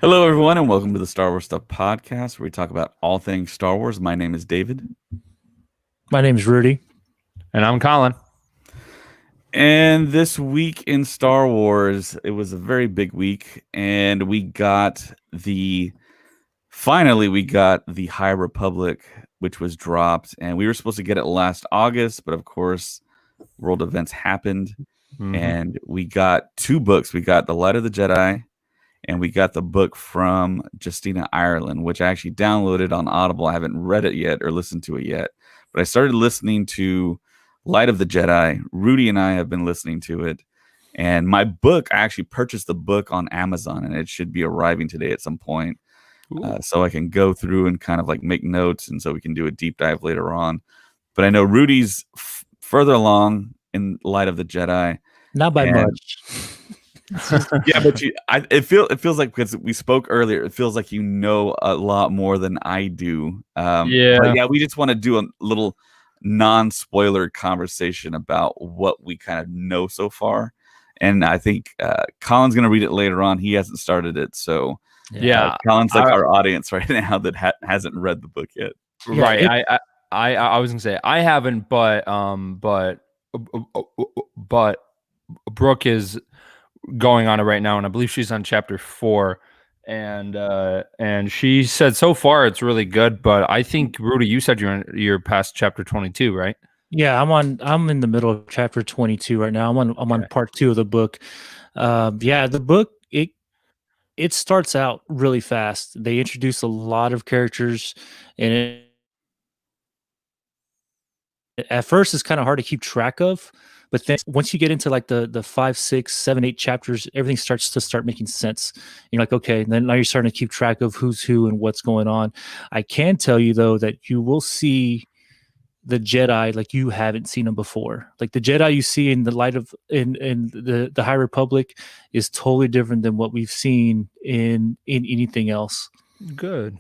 Hello, everyone, and welcome to the Star Wars Stuff podcast, where we talk about all things Star Wars. My name is David. My name is Rudy. And I'm Colin. And this week in Star Wars, it was a very big week, and finally we got the High Republic, which was dropped, and we were supposed to get it last August, but of course, world events happened, and we got two books. We got The Light of the Jedi, and we got the book from Justina Ireland, which I actually downloaded on Audible. I haven't read it yet or listened to it yet, but I started listening to Light of the Jedi. Rudy and I have been listening to it. And my book, I actually purchased the book on Amazon, and it should be arriving today at some point. So I can go through and kind of like make notes, and so we can do a deep dive later on. But I know Rudy's further along in Light of the Jedi. Not by much. Yeah, but it feels like, because we spoke earlier, it feels like you know a lot more than I do. But yeah, we just want to do a little non-spoiler conversation about what we kind of know so far. And I think Colin's going to read it later on. He hasn't started it, so yeah, Colin's like our audience right now that hasn't read the book yet. Right. I was gonna say I haven't, but Brooke is going on it right now, and I believe she's on chapter 4, and she said so far it's really good. But I think, Rudy, you said you're past chapter 22, right? Yeah, I'm in the middle of chapter 22 right now. I'm on part 2 of the book. The book it starts out really fast. They introduce a lot of characters, and at first it's kind of hard to keep track of. But then once you get into like the 5, 6, 7, 8 chapters, everything starts to making sense. You're like, okay, and then now you're starting to keep track of who's who and what's going on. I can tell you though that you will see the Jedi like you haven't seen them before. Like the Jedi you see in the light of in the High Republic is totally different than what we've seen in anything else. Good.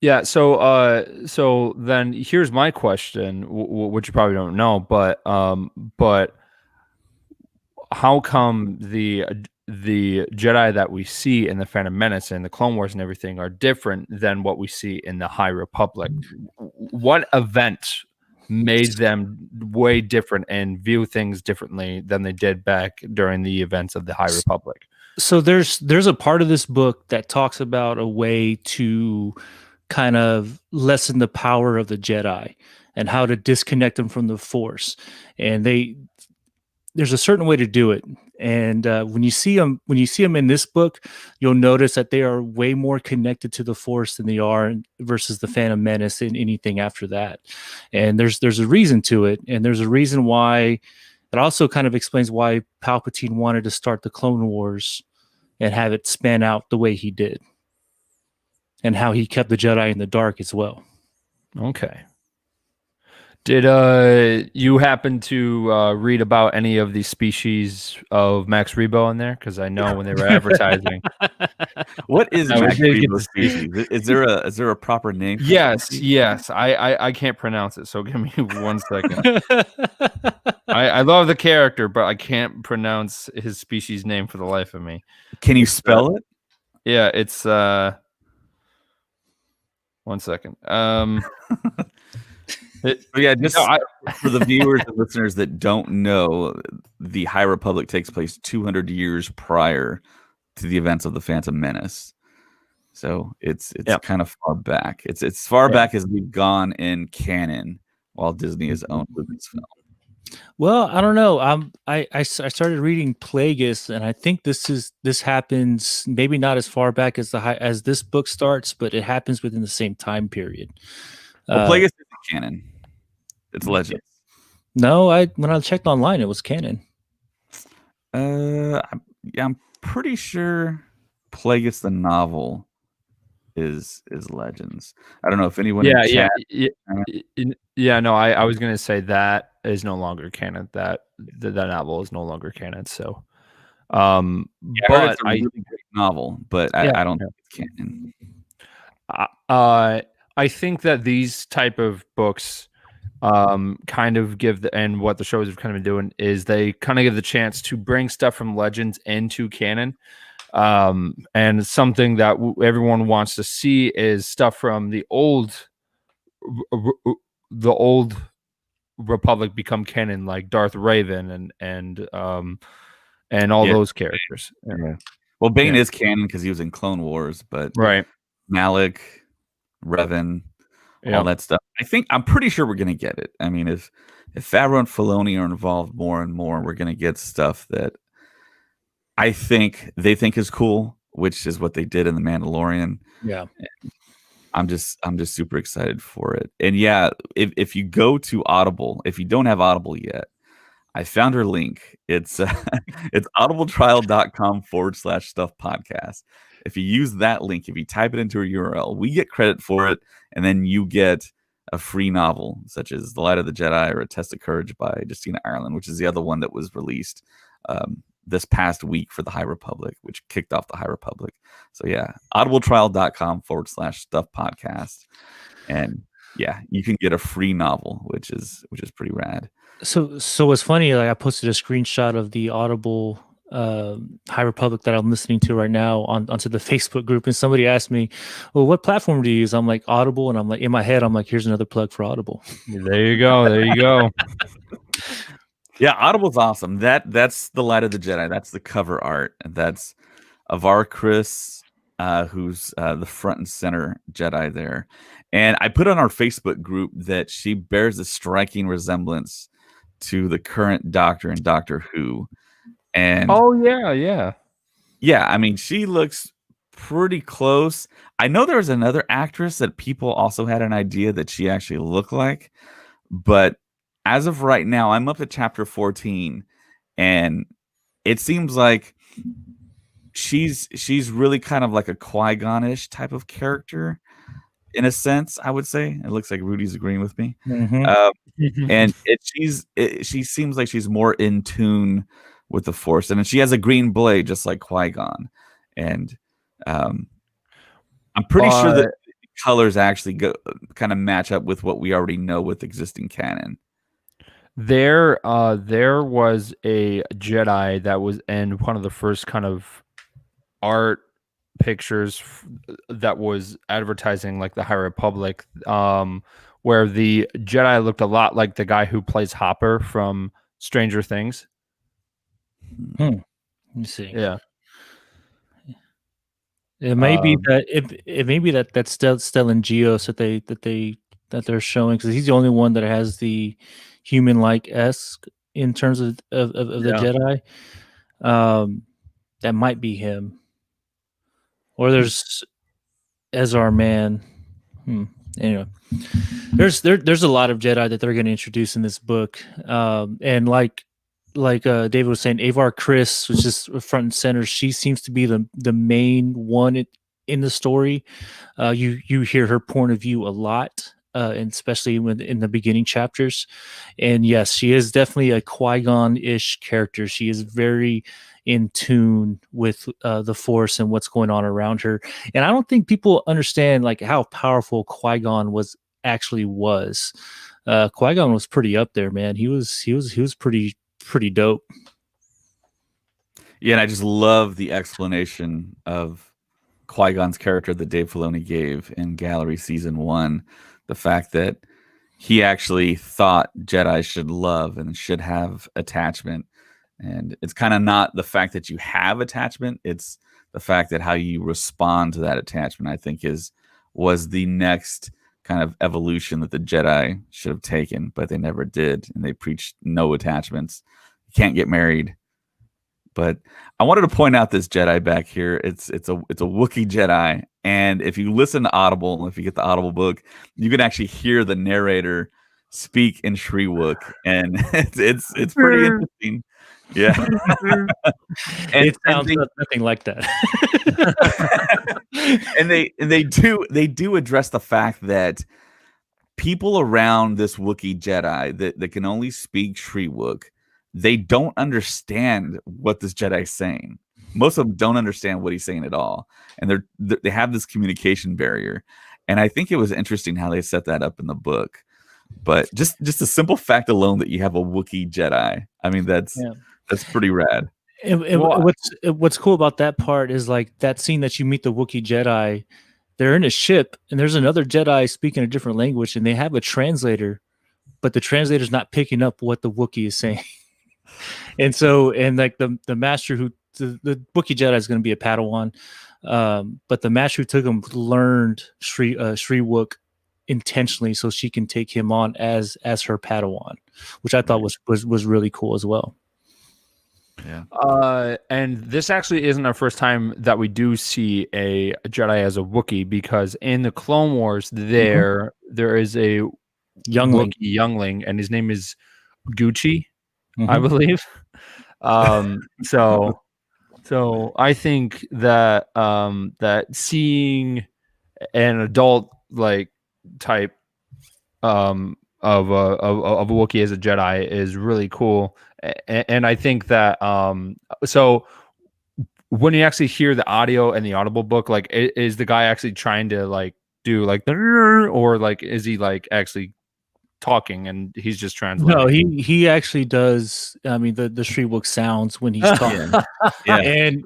Yeah, so then here's my question, which you probably don't know, but how come the Jedi that we see in the Phantom Menace and the Clone Wars and everything are different than what we see in the High Republic? What event made them way different and view things differently than they did back during the events of the High Republic? So there's a part of this book that talks about a way to kind of lessen the power of the Jedi and how to disconnect them from the Force. And there's a certain way to do it. And when you see them in this book, you'll notice that they are way more connected to the Force than they are versus the Phantom Menace and anything after that. And there's a reason to it. And there's a reason why it also kind of explains why Palpatine wanted to start the Clone Wars and have it span out the way he did, and how he kept the Jedi in the dark as well. Okay. Did you happen to read about any of the species of Max Rebo in there? Because I know when they were advertising. What is Max Rebo's species? Is there a proper name? Yes. I can't pronounce it, so give me 1 second. I love the character, but I can't pronounce his species name for the life of me. Can you spell it? Yeah, it's 1 second. For the viewers and listeners that don't know, the High Republic takes place 200 years prior to the events of the Phantom Menace. So it's kind of far back. It's far back as we've gone in canon, while Disney has owned Lucasfilm. Well, I don't know. I started reading Plagueis, and I think this happens maybe not as far back as this book starts, but it happens within the same time period. Well, Plagueis isn't canon. It's Legends. No, when I checked online, it was canon. I'm pretty sure Plagueis the novel is Legends. I don't know if anyone. No, I was gonna say that is no longer canon. That novel is no longer canon. So, but it's a really great novel, but I don't think it's canon. I think that these type of books kind of give and what the shows have kind of been doing is they kind of give the chance to bring stuff from Legends into canon. And something that everyone wants to see is stuff from the old Republic become canon, like Darth Raven and all those characters. Yeah. Well, Bane is canon because he was in Clone Wars, but right, Malik, Revan, all that stuff. I'm pretty sure we're gonna get it. I mean, if Favreau and Filoni are involved more and more, we're gonna get stuff that I think they think is cool, which is what they did in The Mandalorian. Yeah. I'm just super excited for it. And yeah, if you go to Audible, if you don't have Audible yet, I found her link. It's it's audibletrial.com/stuff podcast. If you use that link, if you type it into a URL, we get credit for it, and then you get a free novel such as The Light of the Jedi or A Test of Courage by Justina Ireland, which is the other one that was released this past week for the High Republic, which kicked off the High Republic. So yeah, audibletrial.com/stuff podcast. And yeah, you can get a free novel, which is pretty rad. So what's funny, like I posted a screenshot of the Audible High Republic that I'm listening to right now onto the Facebook group, and somebody asked me, well, what platform do you use? I'm like, Audible. And I'm like, in my head, I'm like, here's another plug for Audible. There you go. Yeah, Audible's awesome. That's The Light of the Jedi. That's the cover art. That's Avar Kriss, who's the front and center Jedi there. And I put on our Facebook group that she bears a striking resemblance to the current Doctor in Doctor Who. And yeah. I mean, she looks pretty close. I know there was another actress that people also had an idea that she actually looked like, but as of right now, I'm up to chapter 14, and it seems like she's really kind of like a Qui-Gon-ish type of character, in a sense. I would say it looks like Rudy's agreeing with me, and she seems like she's more in tune with the Force, and she has a green blade just like Qui-Gon, and I'm pretty sure that the colors actually kind of match up with what we already know with existing canon. There was a Jedi that was in one of the first kind of art pictures that was advertising like the High Republic, where the Jedi looked a lot like the guy who plays Hopper from Stranger Things. Let me see. Yeah. It may be that it may be that that's Stellan Gios that they're showing, because he's the only one that has the human-like esque in terms of the Jedi. That might be him. Or there's Ezra Man. Anyway, there's a lot of Jedi that they're going to introduce in this book, and like David was saying, Avar Kriss, which is front and center, she seems to be the main one in the story. You hear her point of view a lot, and especially in the beginning chapters. And yes, she is definitely a Qui-Gon-ish character. She is very in tune with the Force and what's going on around her. And I don't think people understand like how powerful Qui-Gon was. Qui-Gon was pretty up there, man. He was pretty dope. Yeah, and I just love the explanation of Qui-Gon's character that Dave Filoni gave in Gallery Season 1. The fact that he actually thought Jedi should love and should have attachment. And it's kind of not the fact that you have attachment, it's the fact that how you respond to that attachment, I think was the next kind of evolution that the Jedi should have taken, but they never did. And they preached no attachments. You can't get married. But I wanted to point out this Jedi back here. It's a Wookiee Jedi, and if you listen to Audible, if you get the Audible book, you can actually hear the narrator speak in Shriwook, and it's pretty interesting. Yeah, and it sounds nothing like that. and they do address the fact that people around this Wookiee Jedi that can only speak Shriwook, they don't understand what this Jedi is saying. Most of them don't understand what he's saying at all, and they have this communication barrier. And I think it was interesting how they set that up in the book, But just a simple fact alone that you have a Wookiee Jedi, I mean, that's pretty rad. And what's cool about that part is like that scene that you meet the Wookiee Jedi. They're in a ship, and there's another Jedi speaking a different language, and they have a translator, but the translator's not picking up what the Wookiee is saying. And like the master who the Wookiee Jedi is going to be a Padawan, but the master who took him learned Sri Wook intentionally so she can take him on as her Padawan, which I thought was really cool as well. Yeah. And this actually isn't our first time that we do see a Jedi as a Wookiee, because in the Clone Wars there is a youngling, and his name is Gucci, I believe. So I think that that seeing an adult like type of a Wookiee as a Jedi is really cool. And I think that so when you actually hear the audio and the Audible book, like is the guy actually trying to like do like the, or like is he like actually talking and he's just translating? No, he actually does. I mean, the Shriwook sounds when he's talking. And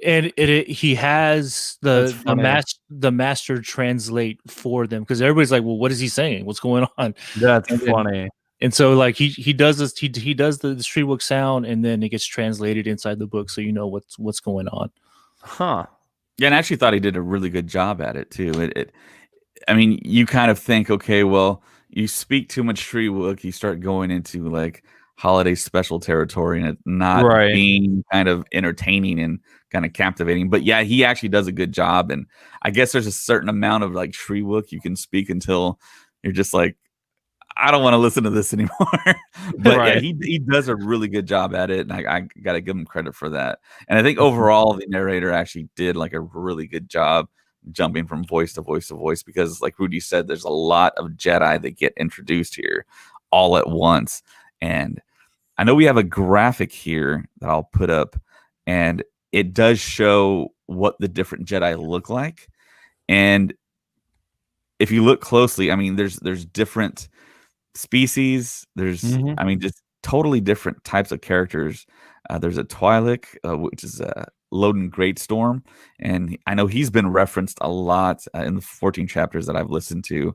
he has the master translate for them, because everybody's like, well, what is he saying? What's going on? That's funny. And so like he does this, he does the Shriwook sound, and then it gets translated inside the book, so you know what's going on. Huh. Yeah, and I actually thought he did a really good job at it too. I mean, you kind of think, okay, well, you speak too much Shriwook, you start going into like holiday special territory, and it not being kind of entertaining and kind of captivating. But yeah, he actually does a good job. And I guess there's a certain amount of like Shriwook you can speak until you're just like, I don't want to listen to this anymore. But yeah, he does a really good job at it, and I got to give him credit for that. And I think overall the narrator actually did like a really good job jumping from voice to voice to voice, because like Rudy said, there's a lot of Jedi that get introduced here all at once. And I know we have a graphic here that I'll put up, and it does show what the different Jedi look like. And if you look closely, I mean, there's different species. There's, I mean, just totally different types of characters. There's a Twi'lek, which is a Loden Greatstorm, and I know he's been referenced a lot in the 14 chapters that I've listened to.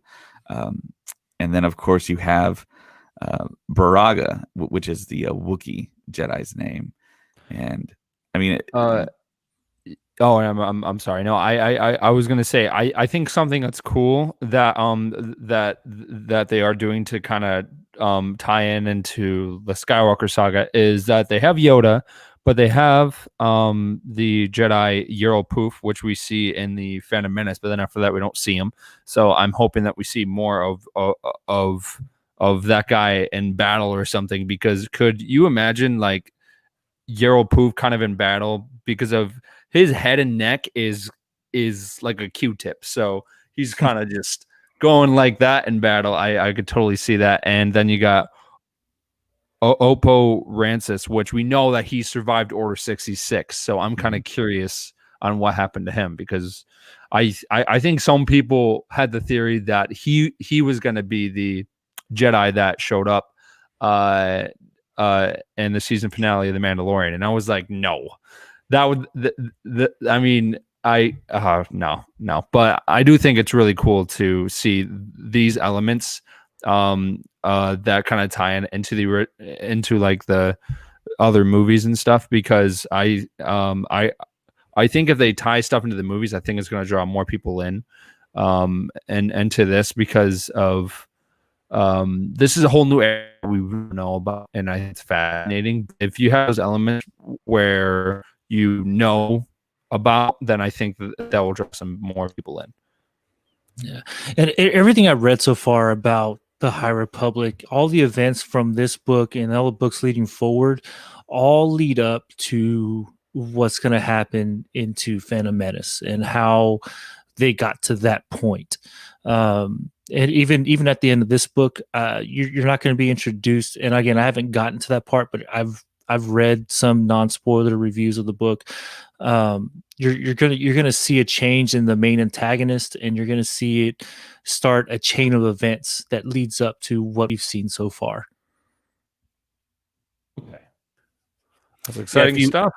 And then, of course, you have Baraga, which is the Wookiee Jedi's name. And I mean, oh, I'm sorry. No, I was gonna say I think something that's cool that that they are doing to kind of tie into the Skywalker saga is that they have Yoda, but they have the Jedi Yarael Poof, which we see in the Phantom Menace, but then after that we don't see him. So I'm hoping that we see more of that guy in battle or something, because could you imagine like Yarael Poof kind of in battle, because of his head and neck is like a Q-tip, so he's kind of just going like that in battle. I could totally see that. And then you got Oppo Rancis, which we know that he survived Order 66, so I'm kind of curious on what happened to him, because I think some people had the theory that he was going to be the Jedi that showed up in the season finale of The Mandalorian, and I was like, no. That would, I mean, no, but I do think it's really cool to see these elements that kind of tie into like the other movies and stuff, because I think if they tie stuff into the movies, I think it's going to draw more people in and to this, because of this is a whole new area we know about, and I think it's fascinating. If you have those elements where you know about, then I think that will draw some more people in. Yeah, and everything I've read so far about the High Republic, all the events from this book and all the books leading forward, all lead up to what's going to happen into Phantom Menace and how they got to that point. And even at the end of this book, you're not going to be introduced. And again, I haven't gotten to that part, but I've I've read some non-spoiler reviews of the book. You're gonna see a change in the main antagonist, and you're gonna see it start a chain of events that leads up to what we've seen so far. Okay, that's exciting stuff.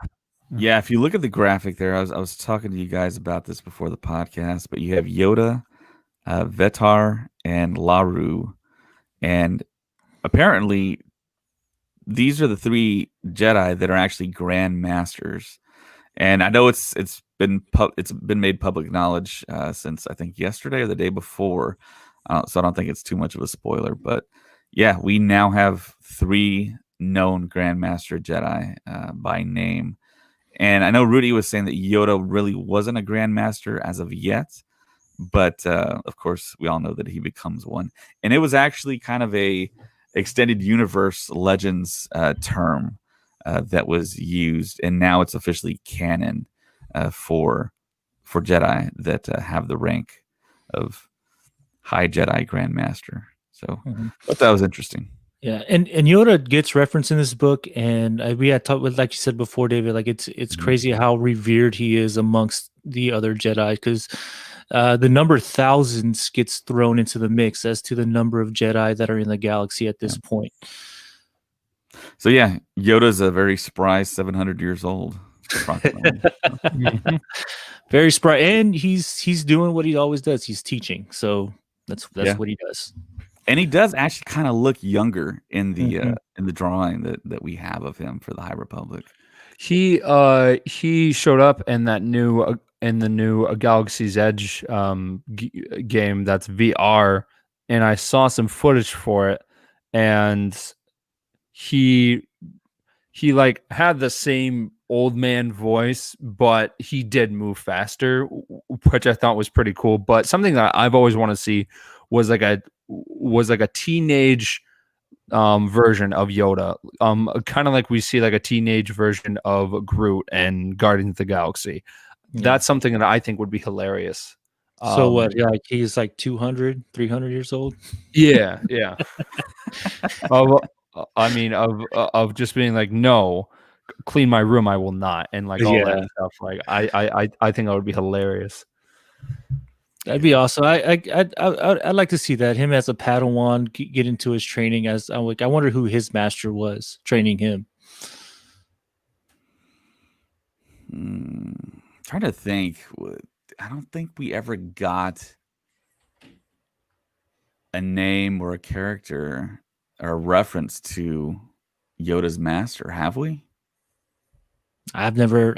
Yeah, if you look at the graphic there, I was talking to you guys about this before the podcast, but you have Yoda, Vetar, and Laru, and apparently these are the 3 Jedi that are actually Grand Masters. And I know it's been made public knowledge since I think yesterday or the day before, so I don't think it's too much of a spoiler. But yeah, we now have 3 known Grandmaster Jedi by name. And I know Rudy was saying that Yoda really wasn't a Grandmaster as of yet, but of course we all know that he becomes one. And it was actually kind of a extended universe legends term that was used, and now it's officially canon for Jedi that have the rank of High Jedi Grandmaster. So I thought that was interesting. Yeah, and Yoda gets referenced in this book, and we had talked with, like you said before, David. Like it's crazy how revered he is amongst the other Jedi, because the number thousands gets thrown into the mix as to the number of Jedi that are in the galaxy at this point. So yeah, Yoda's a very spry 700 years old. Very spry, and he's doing what he always does. He's teaching, so that's what he does. And he does actually kind of look younger in the drawing that we have of him for the High Republic. He showed up in that new Galaxy's Edge game that's VR, and I saw some footage for it, and he like had the same old man voice, but he did move faster, which I thought was pretty cool. But something that I've always wanted to see was like a teenage version of Yoda, kind of like we see like a teenage version of Groot and Guardians of the Galaxy. That's something that I think would be hilarious. So what? Yeah, like he's like 200, 300 years old. Yeah. of just being like, no, clean my room, I will not, and like all that stuff. Like I think that would be hilarious. That'd be awesome. I'd like to see that, him as a Padawan get into his training. As I wonder who his master was training him. Trying to think. I don't think we ever got a name or a character or a reference to Yoda's master, have we? I've never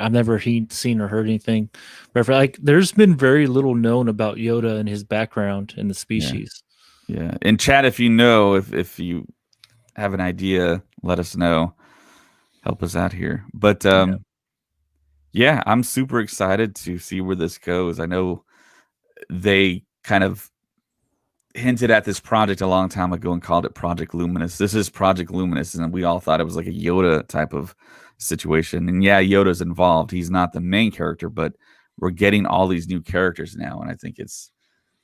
seen or heard anything. Like, there's been very little known about Yoda and his background in the species. Yeah. In chat, if you know, if you have an idea, let us know. Help us out here. But yeah, I'm super excited to see where this goes. I know they kind of hinted at this project a long time ago and called it Project Luminous. This is Project Luminous, and we all thought it was like a Yoda type of situation. And yeah, Yoda's involved. He's not the main character, but we're getting all these new characters now, and I think it's,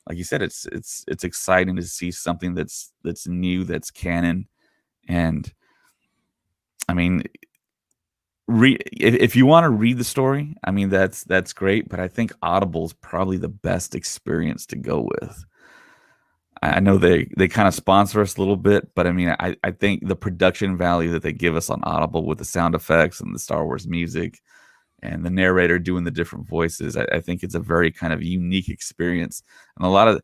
like you said, it's exciting to see something that's new, that's canon. And I mean, if you want to read the story, I mean, that's great, but I think Audible is probably the best experience to go with. I know they kind of sponsor us a little bit, but I mean, I think the production value that they give us on Audible with the sound effects and the Star Wars music and the narrator doing the different voices, I think it's a very kind of unique experience. And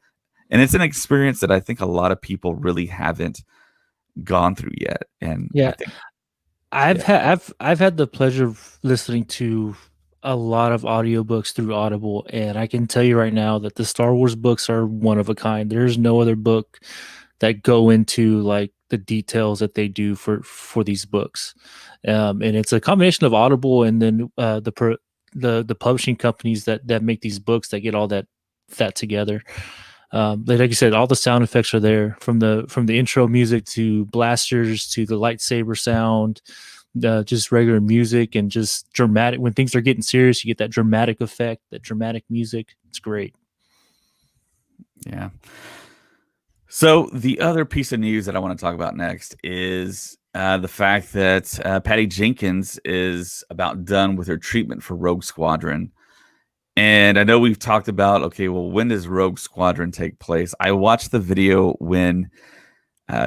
it's an experience that I think a lot of people really haven't gone through yet. And yeah, I've had the pleasure of listening to a lot of audiobooks through Audible, and I can tell you right now that the Star Wars books are one of a kind. There's no other book that go into like the details that they do for these books. And it's a combination of Audible and then the publishing companies that make these books that get all that together. Like you said, all the sound effects are there, from the intro music to blasters to the lightsaber sound, just regular music, and just dramatic. When things are getting serious, you get that dramatic effect, that dramatic music. It's great. Yeah. So the other piece of news that I want to talk about next is the fact that Patty Jenkins is about done with her treatment for Rogue Squadron. And I know we've talked about, okay, well, when does Rogue Squadron take place? I watched the video when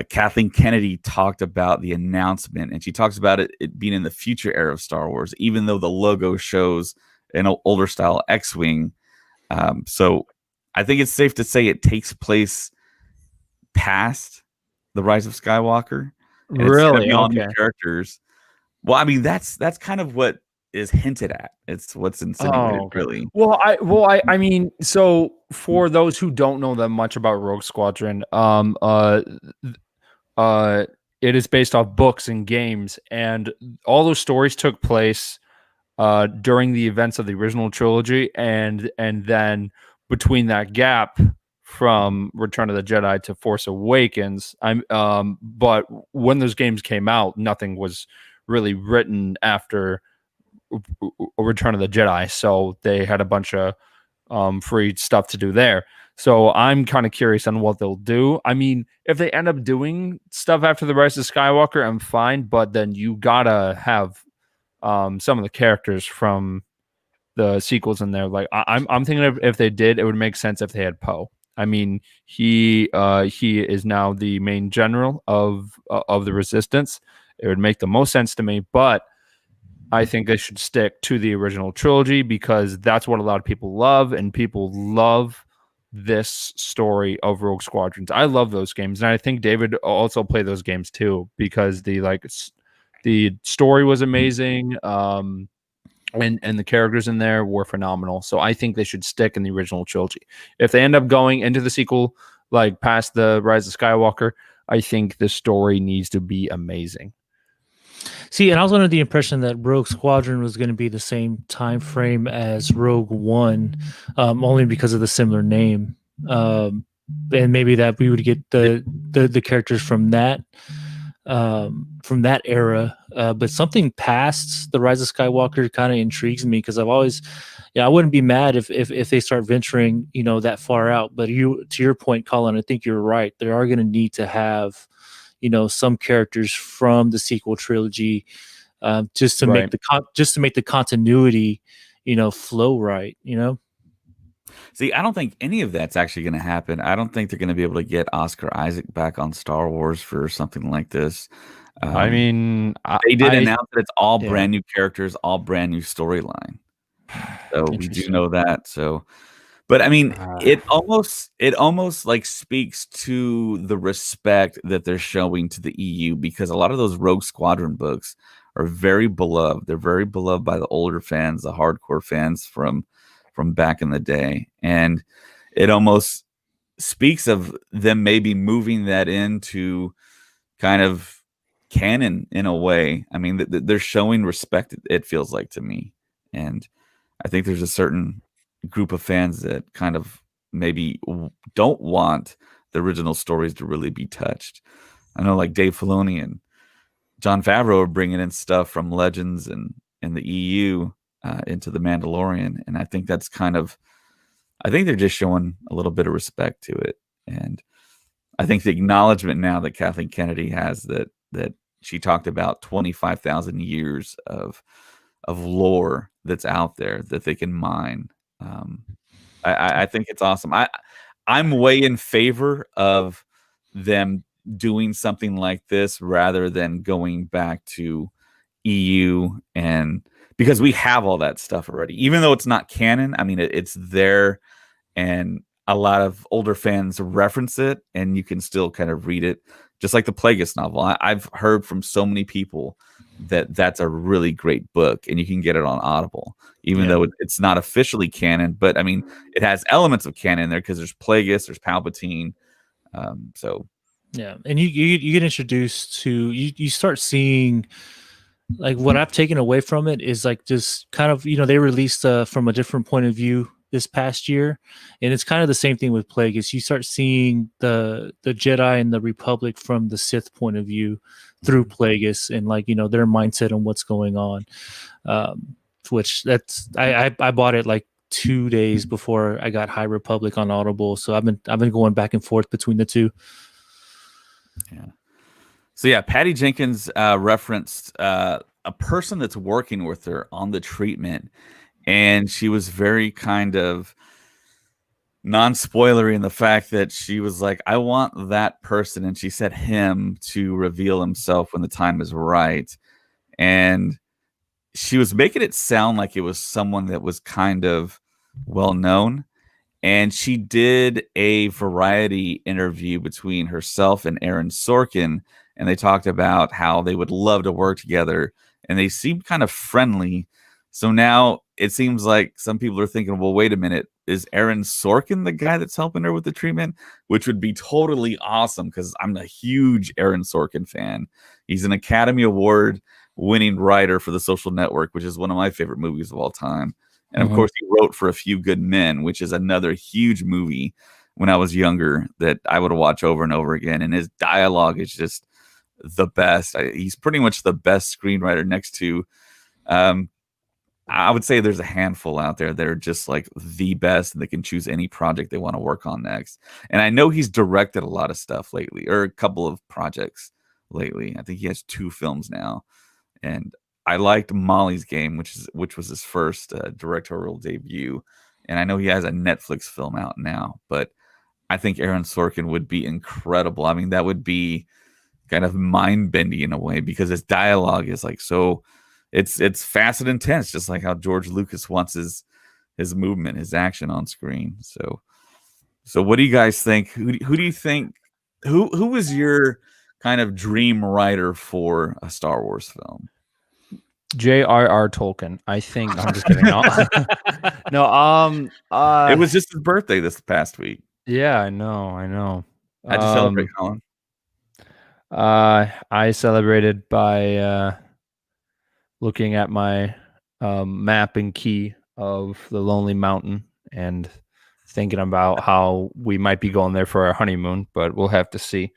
Kathleen Kennedy talked about the announcement, and she talks about it being in the future era of Star Wars, even though the logo shows an older style X-Wing. So I think it's safe to say it takes place past the Rise of Skywalker. And it's going to be all new characters. Well, I mean, that's kind of what is hinted at. It's what's insinuated, really. Well, I mean, so for those who don't know that much about Rogue Squadron, it is based off books and games, and all those stories took place during the events of the original trilogy, and then between that gap from Return of the Jedi to Force Awakens, but when those games came out, nothing was really written after Return of the Jedi, so they had a bunch of free stuff to do there. So I'm kind of curious on what they'll do. I mean, if they end up doing stuff after the Rise of Skywalker, I'm fine, but then you gotta have some of the characters from the sequels in there. Like I'm thinking of, if they did, it would make sense if they had Poe. I mean, he is now the main general of the Resistance. It would make the most sense to me, but I think they should stick to the original trilogy because that's what a lot of people love, and people love this story of Rogue Squadrons. I love those games, and I think David also played those games too because the story was amazing, and the characters in there were phenomenal. So I think they should stick in the original trilogy. If they end up going into the sequel, like past the Rise of Skywalker, I think the story needs to be amazing. See, and I was under the impression that Rogue Squadron was going to be the same time frame as Rogue One, only because of the similar name, and maybe that we would get the characters from that era. But something past the Rise of Skywalker kind of intrigues me because I've always, I wouldn't be mad if they start venturing, that far out. But to your point, Colin, I think you're right. They are going to need to have, some characters from the sequel trilogy, just to make the continuity, flow right. See, I don't think any of that's actually going to happen. I don't think they're going to be able to get Oscar Isaac back on Star Wars for something like this. I mean, they did announce that it's all brand new characters, all brand new storyline. So we do know that. So. But I mean, it almost like speaks to the respect that they're showing to the EU, because a lot of those Rogue Squadron books are very beloved. They're very beloved by the older fans, the hardcore fans from back in the day. And it almost speaks of them maybe moving that into kind of canon in a way. I mean, they're showing respect, it feels like to me. And I think there's a certain group of fans that kind of maybe don't want the original stories to really be touched. I know like Dave Filoni and Jon Favreau are bringing in stuff from Legends and the EU into The Mandalorian. And I think that's I think they're just showing a little bit of respect to it. And I think the acknowledgement now that Kathleen Kennedy has that she talked about 25,000 years of lore that's out there that they can mine. I think it's awesome. I'm way in favor of them doing something like this rather than going back to EU, and because we have all that stuff already, even though it's not canon. I mean, it's there, and a lot of older fans reference it, and you can still kind of read it, just like the Plagueis novel. I've heard from so many people that that's a really great book, and you can get it on Audible, even though it's not officially canon. But I mean, it has elements of canon there because there's Plagueis, there's Palpatine. So yeah, and you get introduced to you start seeing, like, what I've taken away from it is like just kind of they released from a different point of view this past year, and it's kind of the same thing with Plagueis. You start seeing the Jedi and the Republic from the Sith point of view through Plagueis, and like their mindset on what's going on. Which I bought it like 2 days before I got High Republic on Audible, so I've been going back and forth between the two. Yeah. So yeah, Patty Jenkins referenced a person that's working with her on the treatment, and she was very kind of non-spoilery in the fact that she was like, I want that person, and she said him, to reveal himself when the time is right. And she was making it sound like it was someone that was kind of well known. And she did a variety interview between herself and Aaron Sorkin, and they talked about how they would love to work together, and they seemed kind of friendly. So now it seems like some people are thinking, well, wait a minute, is Aaron Sorkin the guy that's helping her with the treatment? Which would be totally awesome, because I'm a huge Aaron Sorkin fan. He's an Academy Award winning writer for The Social Network, which is one of my favorite movies of all time. And of course, he wrote for A Few Good Men, which is another huge movie when I was younger that I would watch over and over again. And his dialogue is just the best. He's pretty much the best screenwriter next to, I would say there's a handful out there that are just like the best, and they can choose any project they want to work on next. And I know he's directed a lot of stuff lately, or a couple of projects lately. I think he has 2 films now. And I liked Molly's Game, which was his first directorial debut, and I know he has a Netflix film out now. But I think Aaron Sorkin would be incredible. I mean, that would be kind of mind bending in a way, because his dialogue is like so. It's fast and intense, just like how George Lucas wants his movement, his action on screen. So what do you guys think? Who do you think? Who was your kind of dream writer for a Star Wars film? J.R.R. Tolkien. I think. I'm just kidding. No, It was just his birthday this past week. Yeah, I know. How'd you celebrate, Colin? I celebrated by looking at my map and key of the Lonely Mountain and thinking about how we might be going there for our honeymoon, but we'll have to see.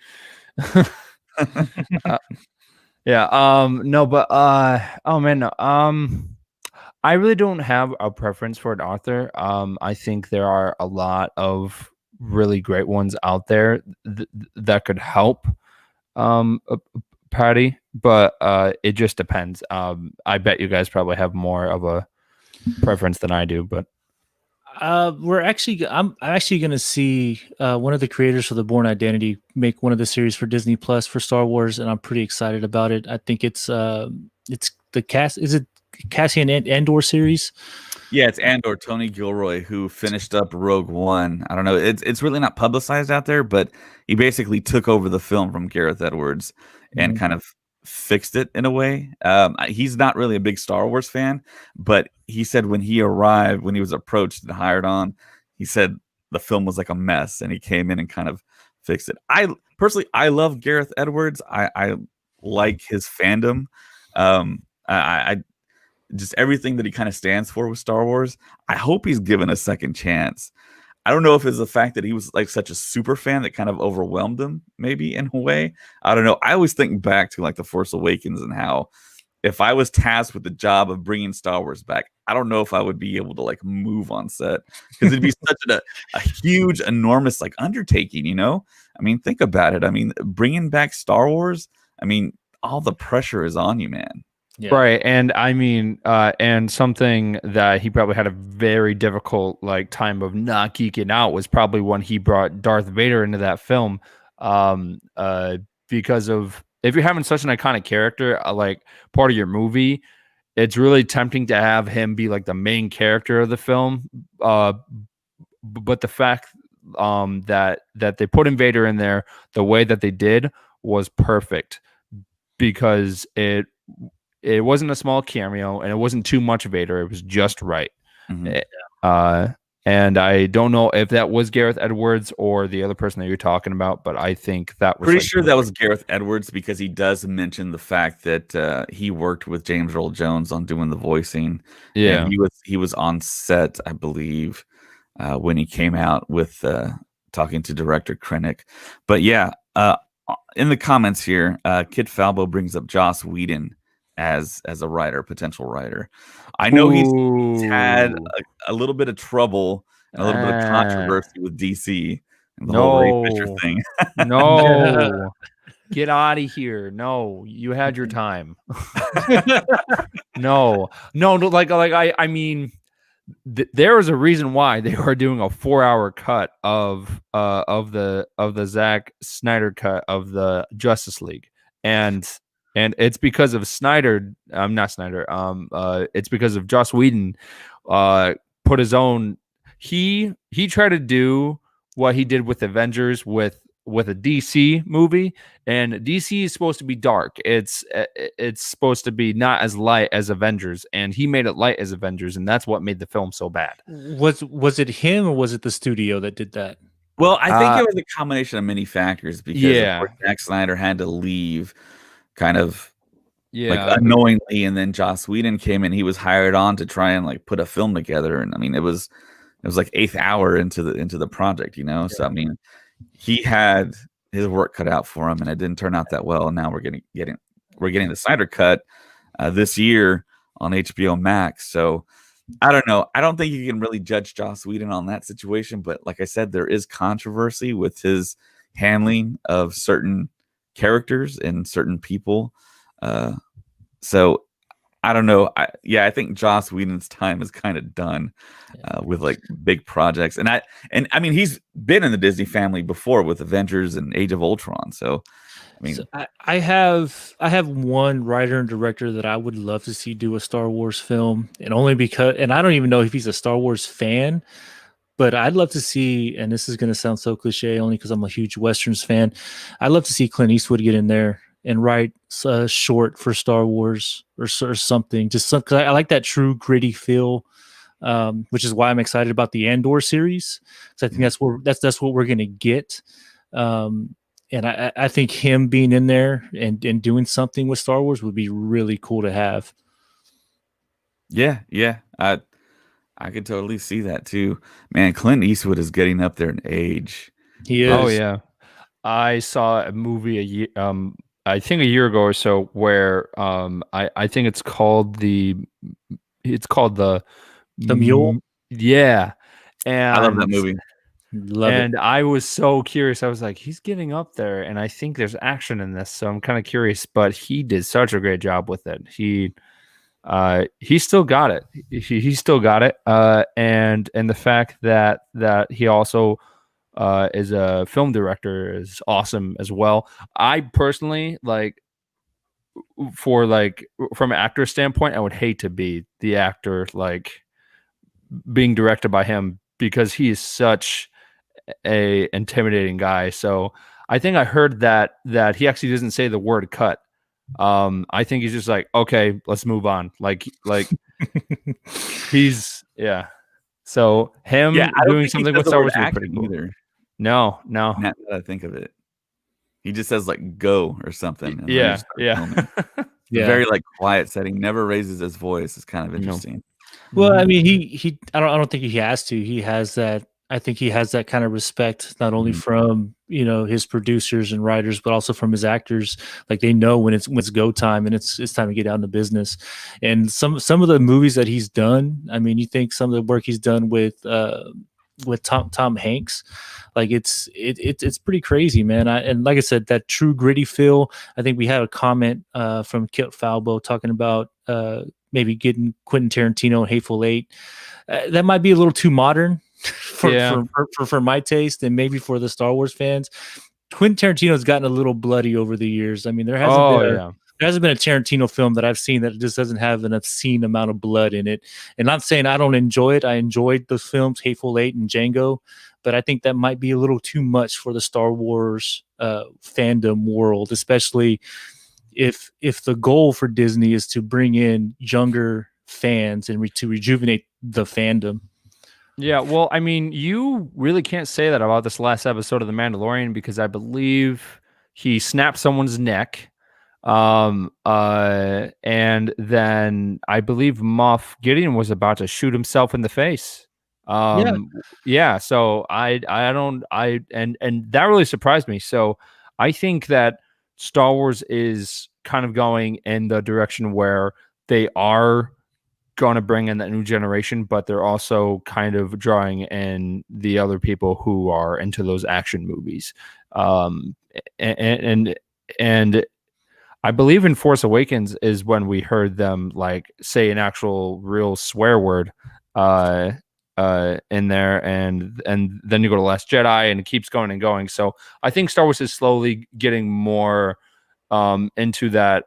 No, but oh man, no. I really don't have a preference for an author. I think there are a lot of really great ones out there that could help Patty, but it just depends. I bet you guys probably have more of a preference than I do, but I'm actually going to see one of the creators for the Bourne Identity make one of the series for Disney Plus for Star Wars, and I'm pretty excited about it. I think it's the cast. Is it Cassian Andor series? Yeah, it's Andor, Tony Gilroy, who finished up Rogue One. I don't know. It's really not publicized out there, but he basically took over the film from Gareth Edwards and kind of fixed it in a way. He's not really a big Star Wars fan, but he said when he arrived, when he was approached and hired on, he said the film was like a mess, and he came in and kind of fixed it. I love Gareth Edwards. I like his fandom. I just everything that he kind of stands for with Star Wars. I hope he's given a second chance. I don't know if it's the fact that he was like such a super fan that kind of overwhelmed him, maybe in a way. I don't know. I always think back to like The Force Awakens and how if I was tasked with the job of bringing Star Wars back, I don't know if I would be able to like move on set, because it'd be such a huge, enormous like undertaking, you know? I mean, think about it. I mean, bringing back Star Wars, I mean, all the pressure is on you, man. Yeah. Right. And I mean, and something that he probably had a very difficult like time of not geeking out was probably when he brought Darth Vader into that film. Because of, if you're having such an iconic character, like part of your movie, it's really tempting to have him be like the main character of the film. But the fact that they put Vader in there the way that they did was perfect, because it wasn't a small cameo and it wasn't too much Vader. It was just right. And I don't know if that was Gareth Edwards or the other person that you're talking about, but I think that was pretty sure that was Gareth Edwards, because he does mention the fact that he worked with James Earl Jones on doing the voicing. Yeah, and he was on set, I believe, when he came out with talking to director Krennic. But yeah, in the comments here, Kid Falbo brings up Joss Whedon as a writer, potential writer. I know he's had a little bit of trouble and a little bit of controversy with DC and the whole Ray Fisher thing. No. Get out of here. No, you had your time. No, I mean, there is a reason why they are doing a 4-hour cut of the Zack Snyder cut of the Justice League, and it's because of Snyder. Not Snyder. It's because of Joss Whedon. Put his own. He tried to do what he did with Avengers with a DC movie, and DC is supposed to be dark. It's supposed to be not as light as Avengers, and he made it light as Avengers, and that's what made the film so bad. Was it him or was it the studio that did that? Well, I think it was a combination of many factors because of course, Zack Snyder had to leave kind of like unknowingly, and then Joss Whedon came in. He was hired on to try and like put a film together, and I mean it was like 8th hour into the project, you know. So I mean, he had his work cut out for him, and it didn't turn out that well. And now we're getting the Snyder cut this year on HBO Max. So I don't know. I don't think you can really judge Joss Whedon on that situation. But like I said, there is controversy with his handling of certain characters and certain people. So I don't know. I think Joss Whedon's time is kind of done with like big projects, and I mean he's been in the Disney family before with Avengers and Age of Ultron. So I mean, I have one writer and director that I would love to see do a Star Wars film, and only because, and I don't even know if he's a Star Wars fan, but I'd love to see, and this is going to sound so cliche only because I'm a huge Westerns fan. I'd love to see Clint Eastwood get in there and write a short for Star Wars or something. Just because I like that true gritty feel, which is why I'm excited about the Andor series. Because I think that's what we're gonna get. And I think him being in there and doing something with Star Wars would be really cool to have. Yeah, I could totally see that too. Man, Clint Eastwood is getting up there in age. He is. Oh yeah, I saw a movie I think a year ago or so where I think it's called the Mule. Yeah, and I love that movie. Love it. I was so curious. I was like, he's getting up there, and I think there's action in this, so I'm kind of curious. But he did such a great job with it. He still got it. He still got it. And the fact that he also is a film director is awesome as well. I personally from an actor standpoint, I would hate to be the actor being directed by him because he is such a intimidating guy. So I think I heard that he actually doesn't say the word cut. I think he's just like, okay, let's move on. He's So him doing something with Star Wars is pretty cool. Either. No. Now that I think of it, he just says go or something. Yeah. Very quiet setting. Never raises his voice. It's kind of interesting. Well, I mean, he I don't think he has to. He has that. I think he has that kind of respect, not only from his producers and writers, but also from his actors. Like they know when it's go time and it's time to get out into business. And some of the movies that he's done, I mean, you think some of the work he's done with Tom Hanks, it's pretty crazy, man. And like I said, that true gritty feel. I think we had a comment from Kit Falbo talking about maybe getting Quentin Tarantino and Hateful Eight. That might be a little too modern for my taste, and maybe for the Star Wars fans. Quentin Tarantino's gotten a little bloody over the years. I mean, there hasn't been a Tarantino film that I've seen that just doesn't have an obscene amount of blood in it. And not saying I don't enjoy it. I enjoyed those films, Hateful Eight and Django, but I think that might be a little too much for the Star Wars fandom world, especially if the goal for Disney is to bring in younger fans and to rejuvenate the fandom. Yeah, well, I mean, you really can't say that about this last episode of The Mandalorian because I believe he snapped someone's neck. And then I believe Moff Gideon was about to shoot himself in the face. So and that really surprised me. So I think that Star Wars is kind of going in the direction where they are going to bring in that new generation, but they're also kind of drawing in the other people who are into those action movies. And and I believe in Force Awakens is when we heard them like say an actual real swear word in there, and then you go to Last Jedi, and it keeps going and going. So I think Star Wars is slowly getting more into that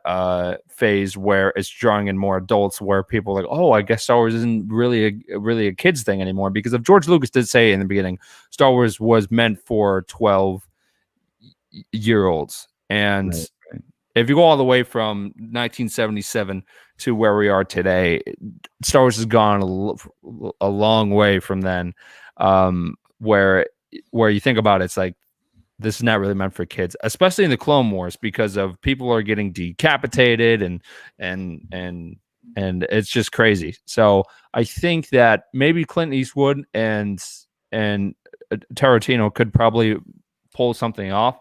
phase where it's drawing in more adults, where people are like, oh, I guess Star Wars isn't really a kids thing anymore. Because if George Lucas did say in the beginning, Star Wars was meant for 12-year-olds, and Right. if you go all the way from 1977 to where we are today, Star Wars has gone a long way from then. Where you think about it, it's like, this is not really meant for kids, especially in the Clone Wars, because of people are getting decapitated and it's just crazy. So I think that maybe Clint Eastwood and Tarantino could probably pull something off,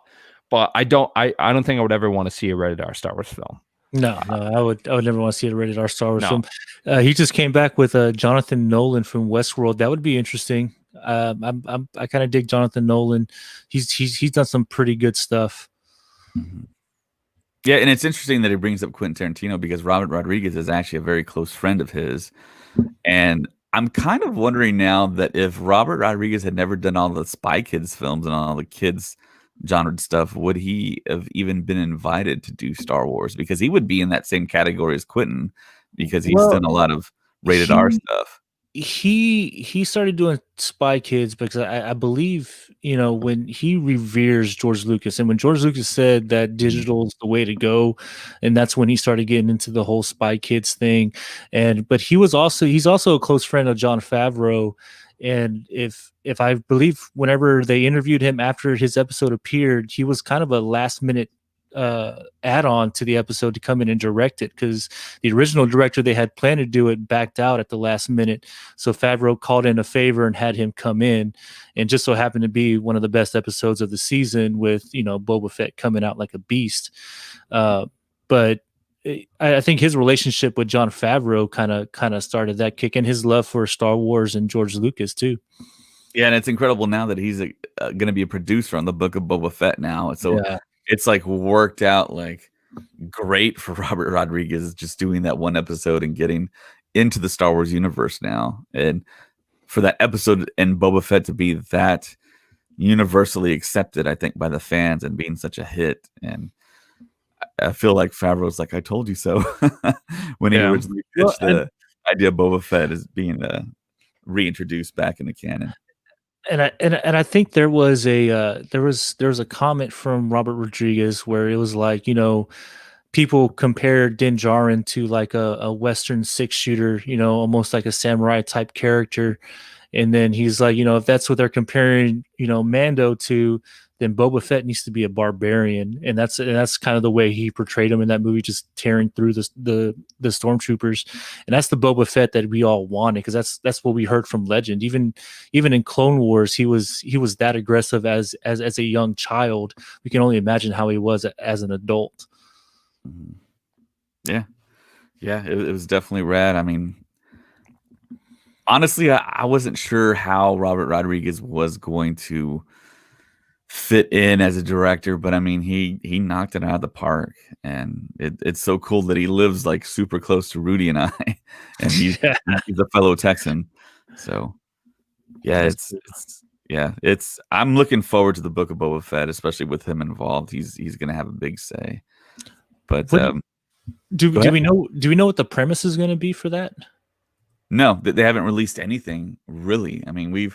but I don't think I would ever want to see a rated R Star Wars film. No, I would never want to see a rated R Star Wars No. film. He just came back with Jonathan Nolan from Westworld. That would be interesting. I kind of dig Jonathan Nolan. He's done some pretty good stuff. Mm-hmm. Yeah, and it's interesting that he brings up Quentin Tarantino, because Robert Rodriguez is actually a very close friend of his. And I'm kind of wondering now that if Robert Rodriguez had never done all the Spy Kids films and all the kids genre stuff, would he have even been invited to do Star Wars? Because he would be in that same category as Quentin, because he's done a lot of rated R stuff. He started doing Spy Kids because I believe, when he reveres George Lucas, and when George Lucas said that digital is the way to go, and that's when he started getting into the whole Spy Kids thing. But he's also a close friend of Jon Favreau. And if I believe, whenever they interviewed him after his episode appeared, he was kind of a last minute add-on to the episode to come in and direct it, because the original director they had planned to do it backed out at the last minute. So Favreau called in a favor and had him come in, and just so happened to be one of the best episodes of the season, with Boba Fett coming out like a beast. But I think his relationship with Jon Favreau kind of started that kick, and his love for Star Wars and George Lucas too. Yeah, and it's incredible now that he's going to be a producer on the Book of Boba Fett now. So it's like worked out like great for Robert Rodriguez, just doing that one episode and getting into the Star Wars universe now. And for that episode and Boba Fett to be that universally accepted, I think, by the fans, and being such a hit. And I feel like Favreau's like, I told you so, when he originally pitched the idea of Boba Fett as being reintroduced back in the canon. And I think there was a comment from Robert Rodriguez where it was like, people compare Din Djarin to like a Western 6-shooter, almost like a samurai type character. And then he's like, if that's what they're comparing, Mando to, then Boba Fett needs to be a barbarian. And that's kind of the way he portrayed him in that movie, just tearing through the stormtroopers. And that's the Boba Fett that we all wanted, because that's what we heard from Legend. Even in Clone Wars, he was that aggressive as a young child. We can only imagine how he was as an adult. Yeah, it was definitely rad. I mean, honestly, I wasn't sure how Robert Rodriguez was going to fit in as a director, but I mean, he knocked it out of the park, and it's so cool that he lives like super close to Rudy and I, and he's a fellow Texan. So yeah, I'm looking forward to the Book of Boba Fett, especially with him involved. He's going to have a big say. But do we know what the premise is going to be for that? No, they haven't released anything really. I mean, we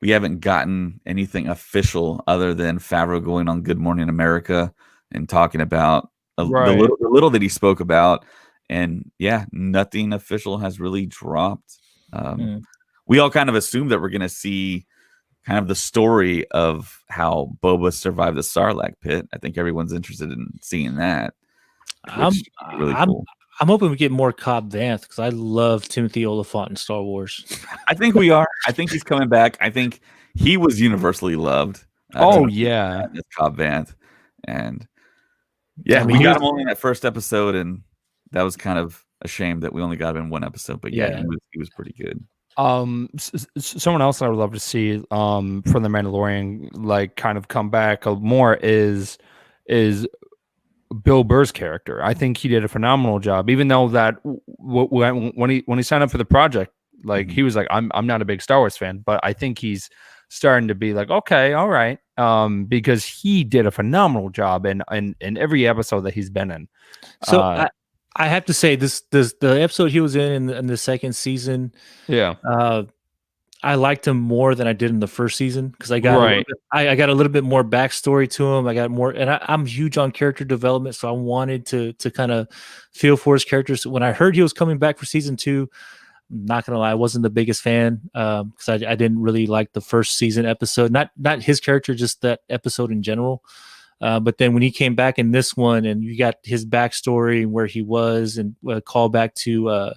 haven't gotten anything official other than Favreau going on Good Morning America and talking about the little that he spoke about, and nothing official has really dropped. We all kind of assumed that we're going to see kind of the story of how Boba survived the Sarlacc pit. I think everyone's interested in seeing that. Really cool. I'm hoping we get more Cobb Vanth, because I love Timothy Olyphant in Star Wars. I think we are. I think he's coming back. I think he was universally loved. Cobb Vanth, and we got him only in that first episode, and that was kind of a shame that we only got him in one episode. But he was pretty good. Someone else I would love to see from the Mandalorian, like, kind of come back more is Bill Burr's character. I think he did a phenomenal job, even though that when he signed up for the project, like he was like, I'm not a big Star Wars fan, but I think he's starting to be like, okay, all right, because he did a phenomenal job in every episode that he's been in. So I have to say this the episode he was in the second season. Yeah. I liked him more than I did in the first season because I got I got a little bit more backstory to him. I got more, and I'm huge on character development, so I wanted to kind of feel for his characters. When I heard he was coming back for season 2, I'm not gonna lie, I wasn't the biggest fan because I didn't really like the first season episode. Not his character, just that episode in general. But then when he came back in this one, and you got his backstory and where he was, and call back to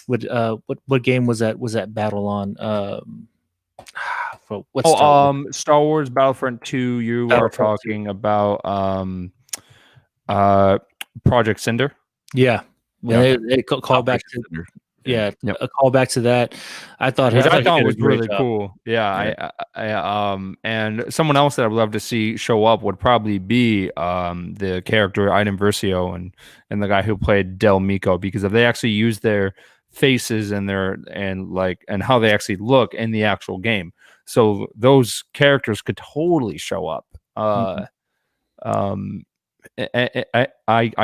what game was that? Was that battle on? Star Wars Battlefront 2. You are talking about Project Cinder. Yeah, they call back to Cinder. Yeah, a call back to that. I thought was really cool. Yeah, and someone else that I would love to see show up would probably be the character Iden Versio and the guy who played Del Meeko, because if they actually use their faces and how they actually look in the actual game, so those characters could totally show up. I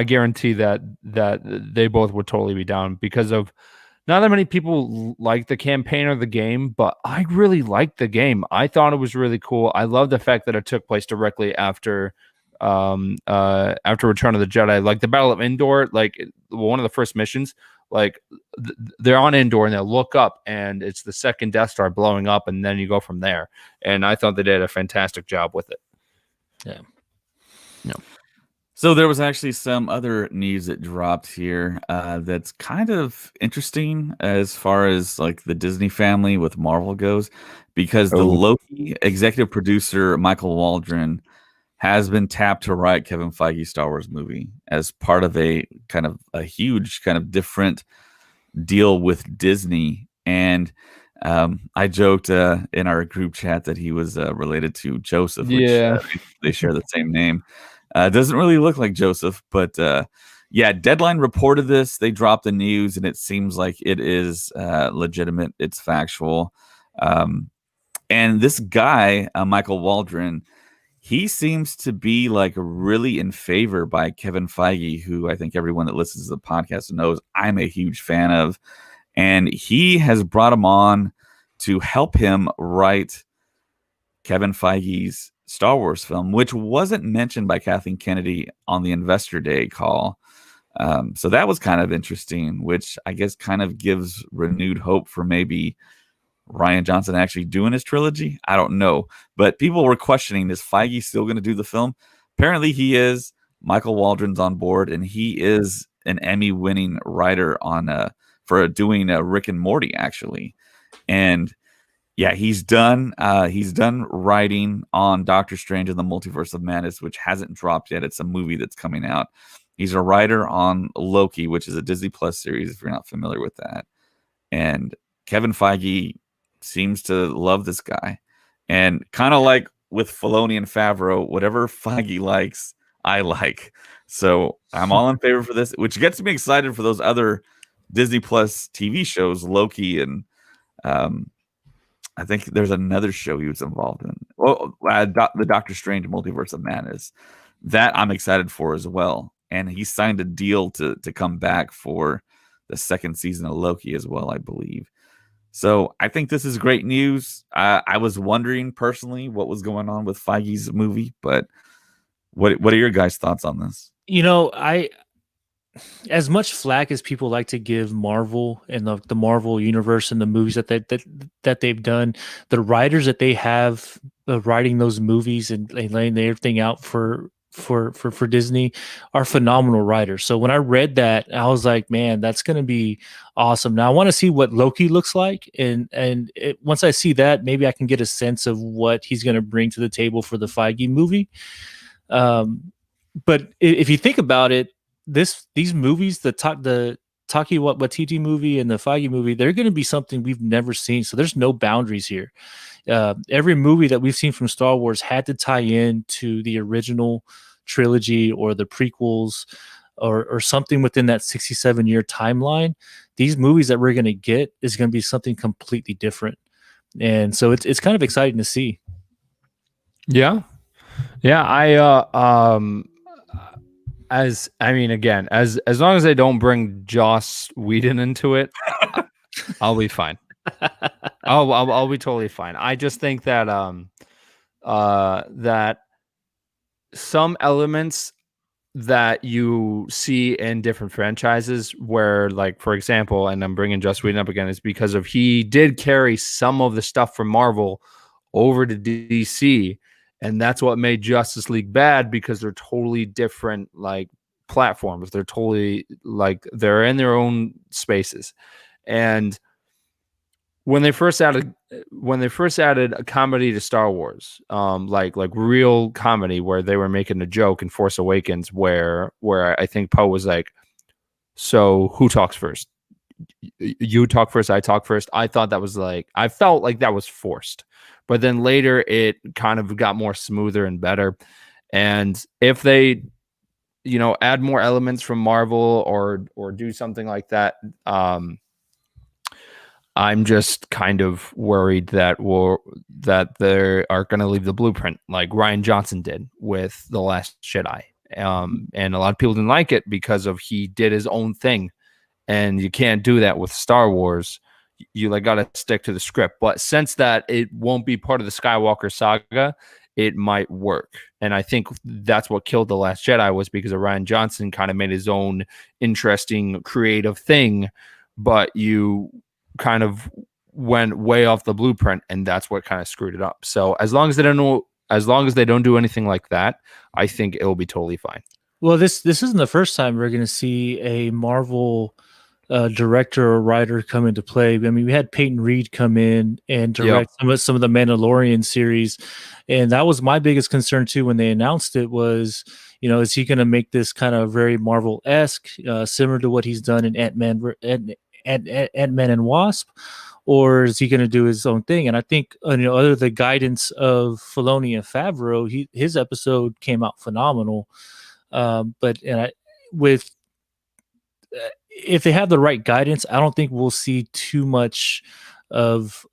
guarantee that they both would totally be down, because of not that many people like the campaign or the game, but I really liked the game. I thought it was really cool. I love the fact that it took place directly after Return of the Jedi, like the Battle of Endor, like one of the first missions. Like they're on Endor and they'll look up and it's the second Death Star blowing up, and then you go from there. And I thought they did a fantastic job with it. Yeah. So there was actually some other news that dropped here that's kind of interesting as far as like the Disney family with Marvel goes, because the Loki executive producer Michael Waldron has been tapped to write Kevin Feige's Star Wars movie as part of a kind of a huge kind of different deal with Disney. And I joked in our group chat that he was related to Joseph, which they share the same name. Doesn't really look like Joseph, but Deadline reported this. They dropped the news, and it seems like it is legitimate. It's factual. And this guy, Michael Waldron, he seems to be like really in favor by Kevin Feige, who I think everyone that listens to the podcast knows I'm a huge fan of. And he has brought him on to help him write Kevin Feige's Star Wars film, which wasn't mentioned by Kathleen Kennedy on the Investor Day call. So that was kind of interesting, which I guess kind of gives renewed hope for maybe Rian Johnson actually doing his trilogy. I don't know. But people were questioning, is Feige still going to do the film? Apparently he is. Michael Waldron's on board, and he is an Emmy-winning writer for doing Rick and Morty, actually. And yeah, he's done writing on Doctor Strange and the Multiverse of Madness, which hasn't dropped yet. It's a movie that's coming out. He's a writer on Loki, which is a Disney Plus series, if you're not familiar with that. And Kevin Feige seems to love this guy. And kind of like with Filoni and Favreau, whatever Feige likes, I like. So I'm all in favor for this, which gets me excited for those other Disney Plus TV shows, Loki, and I think there's another show he was involved in. Well, the Doctor Strange Multiverse of Madness. That I'm excited for as well. And he signed a deal to come back for the second season of Loki as well, I believe. So I think this is great news. I was wondering personally what was going on with Feige's movie, but what are your guys' thoughts on this? You know, as much flack as people like to give Marvel and the Marvel universe and the movies that they've done, the writers that they have writing those movies and laying everything out for Disney are phenomenal writers. So when I read that, I was like, man, that's going to be awesome. Now I want to see what Loki looks like. And once I see that, maybe I can get a sense of what he's going to bring to the table for the Feige movie. But if you think about it, these movies, the Taika Waititi movie and the Feige movie, they're going to be something we've never seen. So there's no boundaries here. Every movie that we've seen from Star Wars had to tie in to the original trilogy or the prequels or something within that 67-year timeline, these movies that we're going to get is going to be something completely different. And so it's kind of exciting to see. Yeah. As long as they don't bring Joss Whedon into it, I'll be fine. I'll be totally fine. I just think that that some elements that you see in different franchises where, like, for example, and I'm bringing Joss Whedon up again, is because of he did carry some of the stuff from Marvel over to DC, and that's what made Justice League bad, because they're totally different, like, platforms. They're totally, like, they're in their own spaces. And when they first added a comedy to Star Wars, like real comedy, where they were making a joke in Force Awakens, where I think Poe was like, "So who talks first? You talk first, I talk first." I thought that was like, I felt like that was forced, but then later it kind of got more smoother and better. And if they, add more elements from Marvel or do something like that, I'm just kind of worried that they are going to leave the blueprint like Rian Johnson did with The Last Jedi. And a lot of people didn't like it because he did his own thing, and you can't do that with Star Wars. You got to stick to the script. But since that it won't be part of the Skywalker saga, it might work. And I think that's what killed The Last Jedi, was because of Rian Johnson kind of made his own interesting creative thing, but you kind of went way off the blueprint, and that's what kind of screwed it up. So as long as they don't do anything like that, I think it'll be totally fine. Well, this isn't the first time we're going to see a Marvel director or writer come into play. I mean, we had Peyton Reed come in and direct some of the Mandalorian series, and that was my biggest concern too when they announced it. Was, is he going to make this kind of very Marvel-esque, similar to what he's done in Ant-Man and Wasp, or is he going to do his own thing? And I think, under the guidance of Filoni and Favreau, his episode came out phenomenal. If they have the right guidance, I don't think we'll see too much of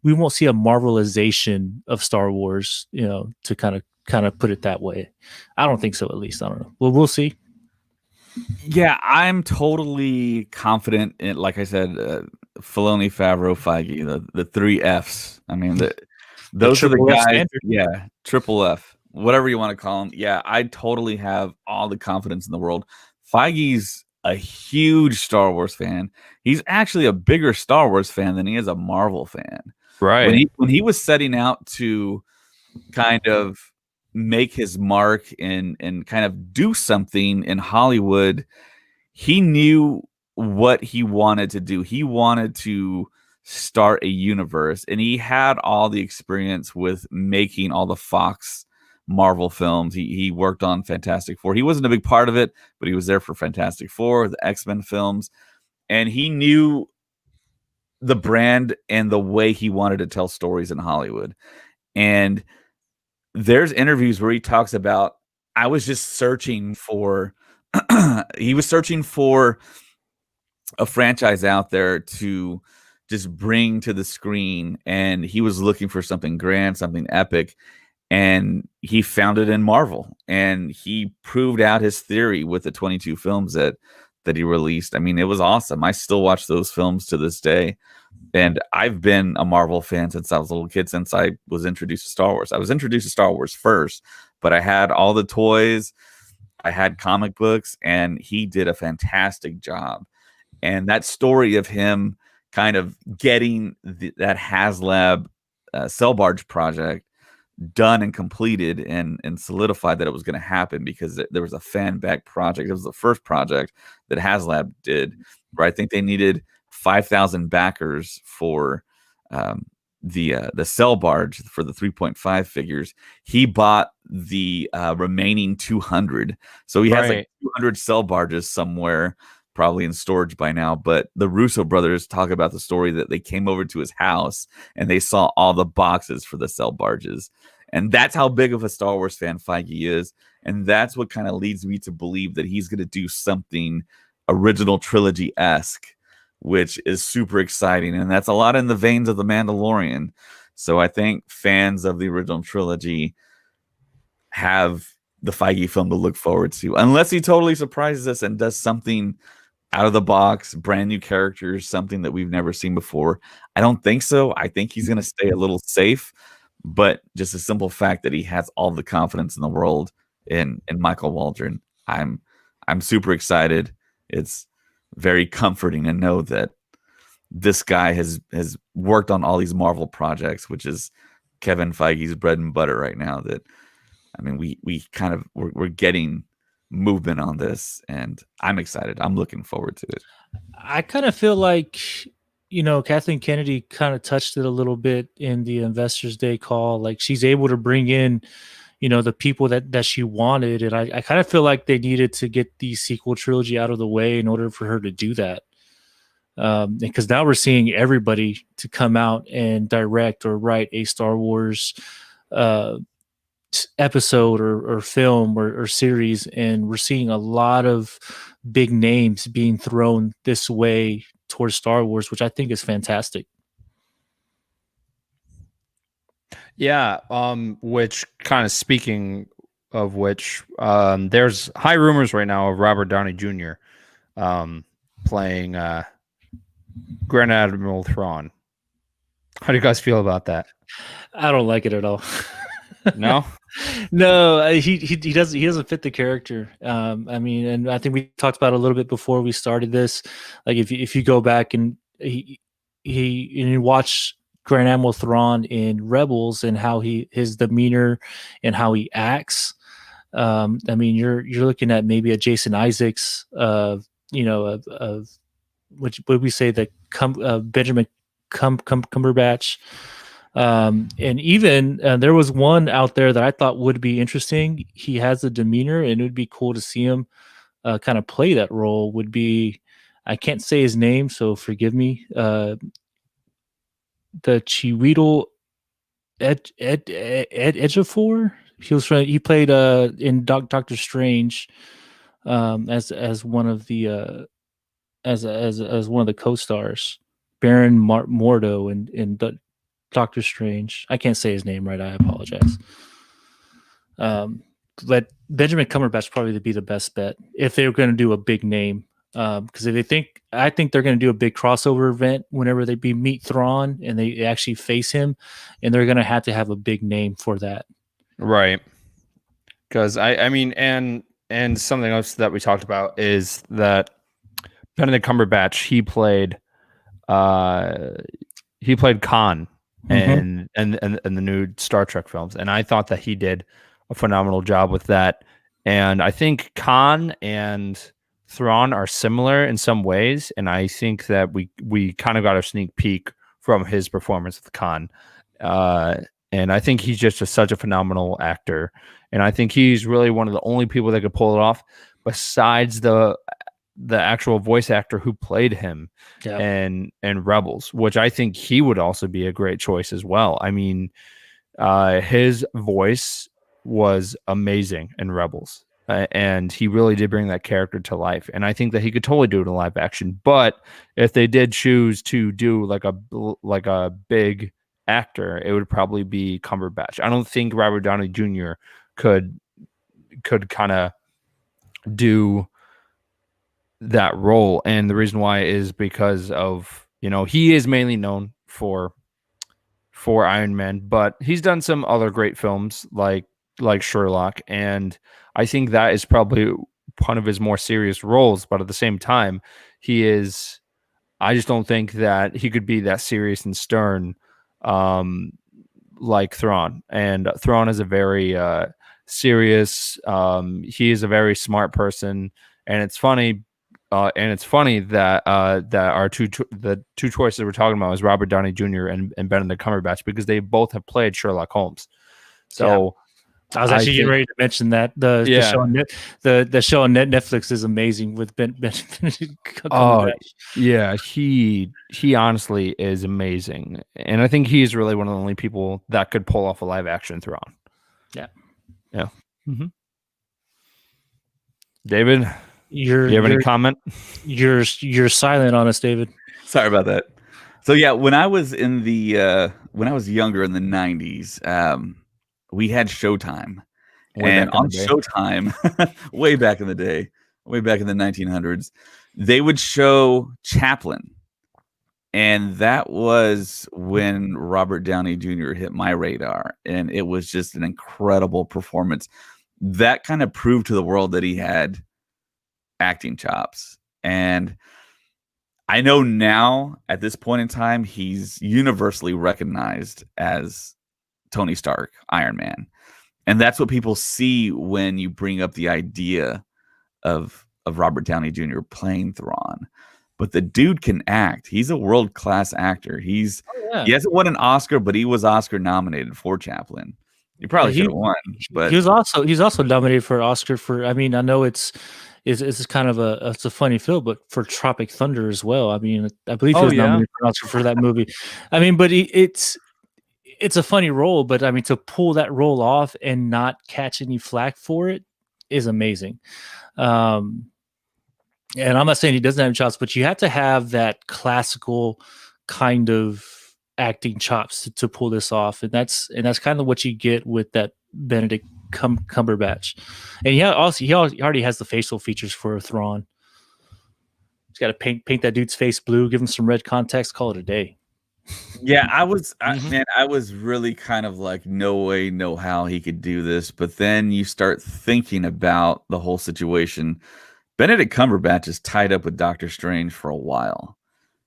we won't see a Marvelization of Star Wars, to kind of put it that way. I don't think so, at least. I don't know. Well, we'll see. Yeah, I'm totally confident in, like I said, Filoni, Favreau, Feige, the three Fs. I mean, those are the guys. Yeah, triple F, whatever you want to call them. Yeah, I totally have all the confidence in the world. Feige's a huge Star Wars fan. He's actually a bigger Star Wars fan than he is a Marvel fan. Right. When he was setting out to kind of make his mark and kind of do something in Hollywood, he knew what he wanted to do. He wanted to start a universe, and he had all the experience with making all the Fox Marvel films. He worked on Fantastic Four. He wasn't a big part of it, but he was there for Fantastic Four, the X-Men films, and he knew the brand and the way he wanted to tell stories in Hollywood. And there's interviews where he talks about, I was just searching for he was searching for a franchise out there to just bring to the screen, and he was looking for something grand, something epic, and he found it in Marvel, and he proved out his theory with the 22 films that he released. I mean, it was awesome. I still watch those films to this day, and I've been a Marvel fan since I was a little kid, since I was introduced to Star Wars. I was introduced to Star Wars first, but I had all the toys, I had comic books, and he did a fantastic job. And that story of him kind of getting that HasLab Cell Barge project done and completed and solidified that it was going to happen, because there was a fan-backed project. It was the first project that HasLab did, where I think they needed 5,000 backers for the Cell Barge for the 3.5 figures. He bought the remaining 200, so he has like 200 Cell Barges somewhere, probably in storage by now. But the Russo brothers talk about the story that they came over to his house and they saw all the boxes for the Cell Barges, And that's how big of a Star Wars fan Feige is. And that's what kind of leads me to believe that he's going to do something original trilogy-esque, which is super exciting. And that's a lot in the veins of The Mandalorian. So I think fans of the original trilogy have the Feige film to look forward to, unless he totally surprises us and does something out of the box, brand new characters, something that we've never seen before. I don't think so. I think he's going to stay a little safe, but just a simple fact that he has all the confidence in the world in Michael Waldron. I'm super excited. It's very comforting to know that this guy has worked on all these Marvel projects, which is Kevin Feige's bread and butter right now. That, I mean, we're getting movement on this, and I'm excited. I'm looking forward to it. I kind of feel like, Kathleen Kennedy kind of touched it a little bit in the Investors Day call. Like, she's able to bring in, the people that she wanted. And I kind of feel like they needed to get the sequel trilogy out of the way in order for her to do that. Because now we're seeing everybody to come out and direct or write a Star Wars episode or film or series, and we're seeing a lot of big names being thrown this way towards Star Wars, which I think is fantastic. Yeah, which kind of speaking of which, there's high rumors right now of Robert Downey Jr. Playing Grand Admiral Thrawn. How do you guys feel about that? I don't like it at all. No? No, he doesn't fit the character. I mean, and I think we talked about it a little bit before we started this. Like, if you go back and you watch Grand Admiral Thrawn in Rebels and how his demeanor and how he acts, I mean, you're looking at maybe a Jason Isaacs, of which would we say that Benjamin Cumberbatch. And even there was one out there that I thought would be interesting. He has a demeanor, and it would be cool to see him kind of play that role. Would be, I can't say his name, so forgive me. The Chiweedle Ejiofor. He played in Doctor Strange as one of the as one of the co-stars, Baron Mordo in Doctor Strange. I can't say his name right. I apologize. But Benjamin Cumberbatch probably to be the best bet if they were going to do a big name. Because I think they're going to do a big crossover event whenever they meet Thrawn and they actually face him, and they're going to have a big name for that. Right. Because I mean, and something else that we talked about is that Benedict Cumberbatch, he played Khan and the new Star Trek films, and I thought that he did a phenomenal job with that. And I think Khan and Thrawn are similar in some ways, and I think that we kind of got a sneak peek from his performance with Khan, and I think he's just such a phenomenal actor, and I think he's really one of the only people that could pull it off, besides the actual voice actor who played him in Rebels, which I think he would also be a great choice as well. I mean, his voice was amazing in Rebels. And he really did bring that character to life. And I think that he could totally do it in live action. But if they did choose to do like a big actor, it would probably be Cumberbatch. I don't think Robert Downey Jr. could kind of do that role. And the reason why is because of, he is mainly known for Iron Man, but he's done some other great films like Sherlock, and I think that is probably one of his more serious roles. But at the same time, I just don't think that he could be that serious and stern like Thrawn. And Thrawn is a very serious. He is a very smart person, and it's funny. That the two choices we're talking about is Robert Downey Jr. and Benedict Cumberbatch, because they both have played Sherlock Holmes. So. I was actually getting ready to mention that the show on Netflix is amazing with Benedict Cumberbatch. Oh yeah, he honestly is amazing, and I think he's really one of the only people that could pull off a live action Thrawn. Yeah. Mm-hmm. David, do you have any comment? You're silent on us, David. Sorry about that. So yeah, when I was younger in the 90s, we had Showtime. And on Showtime, way back in the day, way back in the 1900s, they would show Chaplin. And that was when Robert Downey Jr. hit my radar. And it was just an incredible performance. That kind of proved to the world that he had acting chops. And I know now, at this point in time, he's universally recognized as Tony Stark, Iron Man. And that's what people see when you bring up the idea of Robert Downey Jr. playing Thrawn. But the dude can act. He's a world-class actor. He hasn't won an Oscar, but he was Oscar nominated for Chaplin. He probably should have won. But he's also nominated for an Oscar for. I mean, I know it's kind of it's a funny film, but for Tropic Thunder as well. I mean, I believe he was nominated for an Oscar for that movie. I mean, but it's a funny role, but I mean, to pull that role off and not catch any flack for it is amazing. And I'm not saying he doesn't have chops, but you have to have that classical kind of acting chops to pull this off, and that's kind of what you get with that Benedict Cumberbatch. And he already has the facial features for Thrawn. He's got to paint that dude's face blue, give him some red context, call it a day. Yeah, I was really kind of like, no way, no how he could do this. But then you start thinking about the whole situation. Benedict Cumberbatch is tied up with Doctor Strange for a while.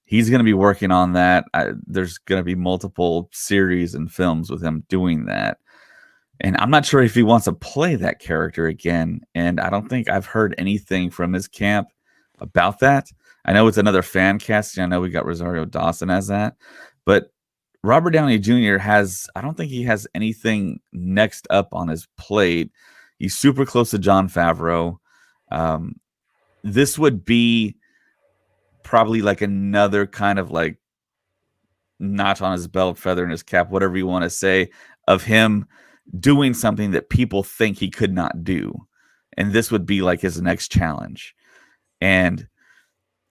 He's going to be working on that. There's going to be multiple series and films with him doing that. And I'm not sure if he wants to play that character again. And I don't think I've heard anything from his camp about that. I know it's another fan casting. I know we got Rosario Dawson as that. But Robert Downey Jr. I don't think he has anything next up on his plate. He's super close to Jon Favreau. This would be probably like another kind of like notch on his belt, feather in his cap, whatever you want to say, of him doing something that people think he could not do. And this would be like his next challenge. And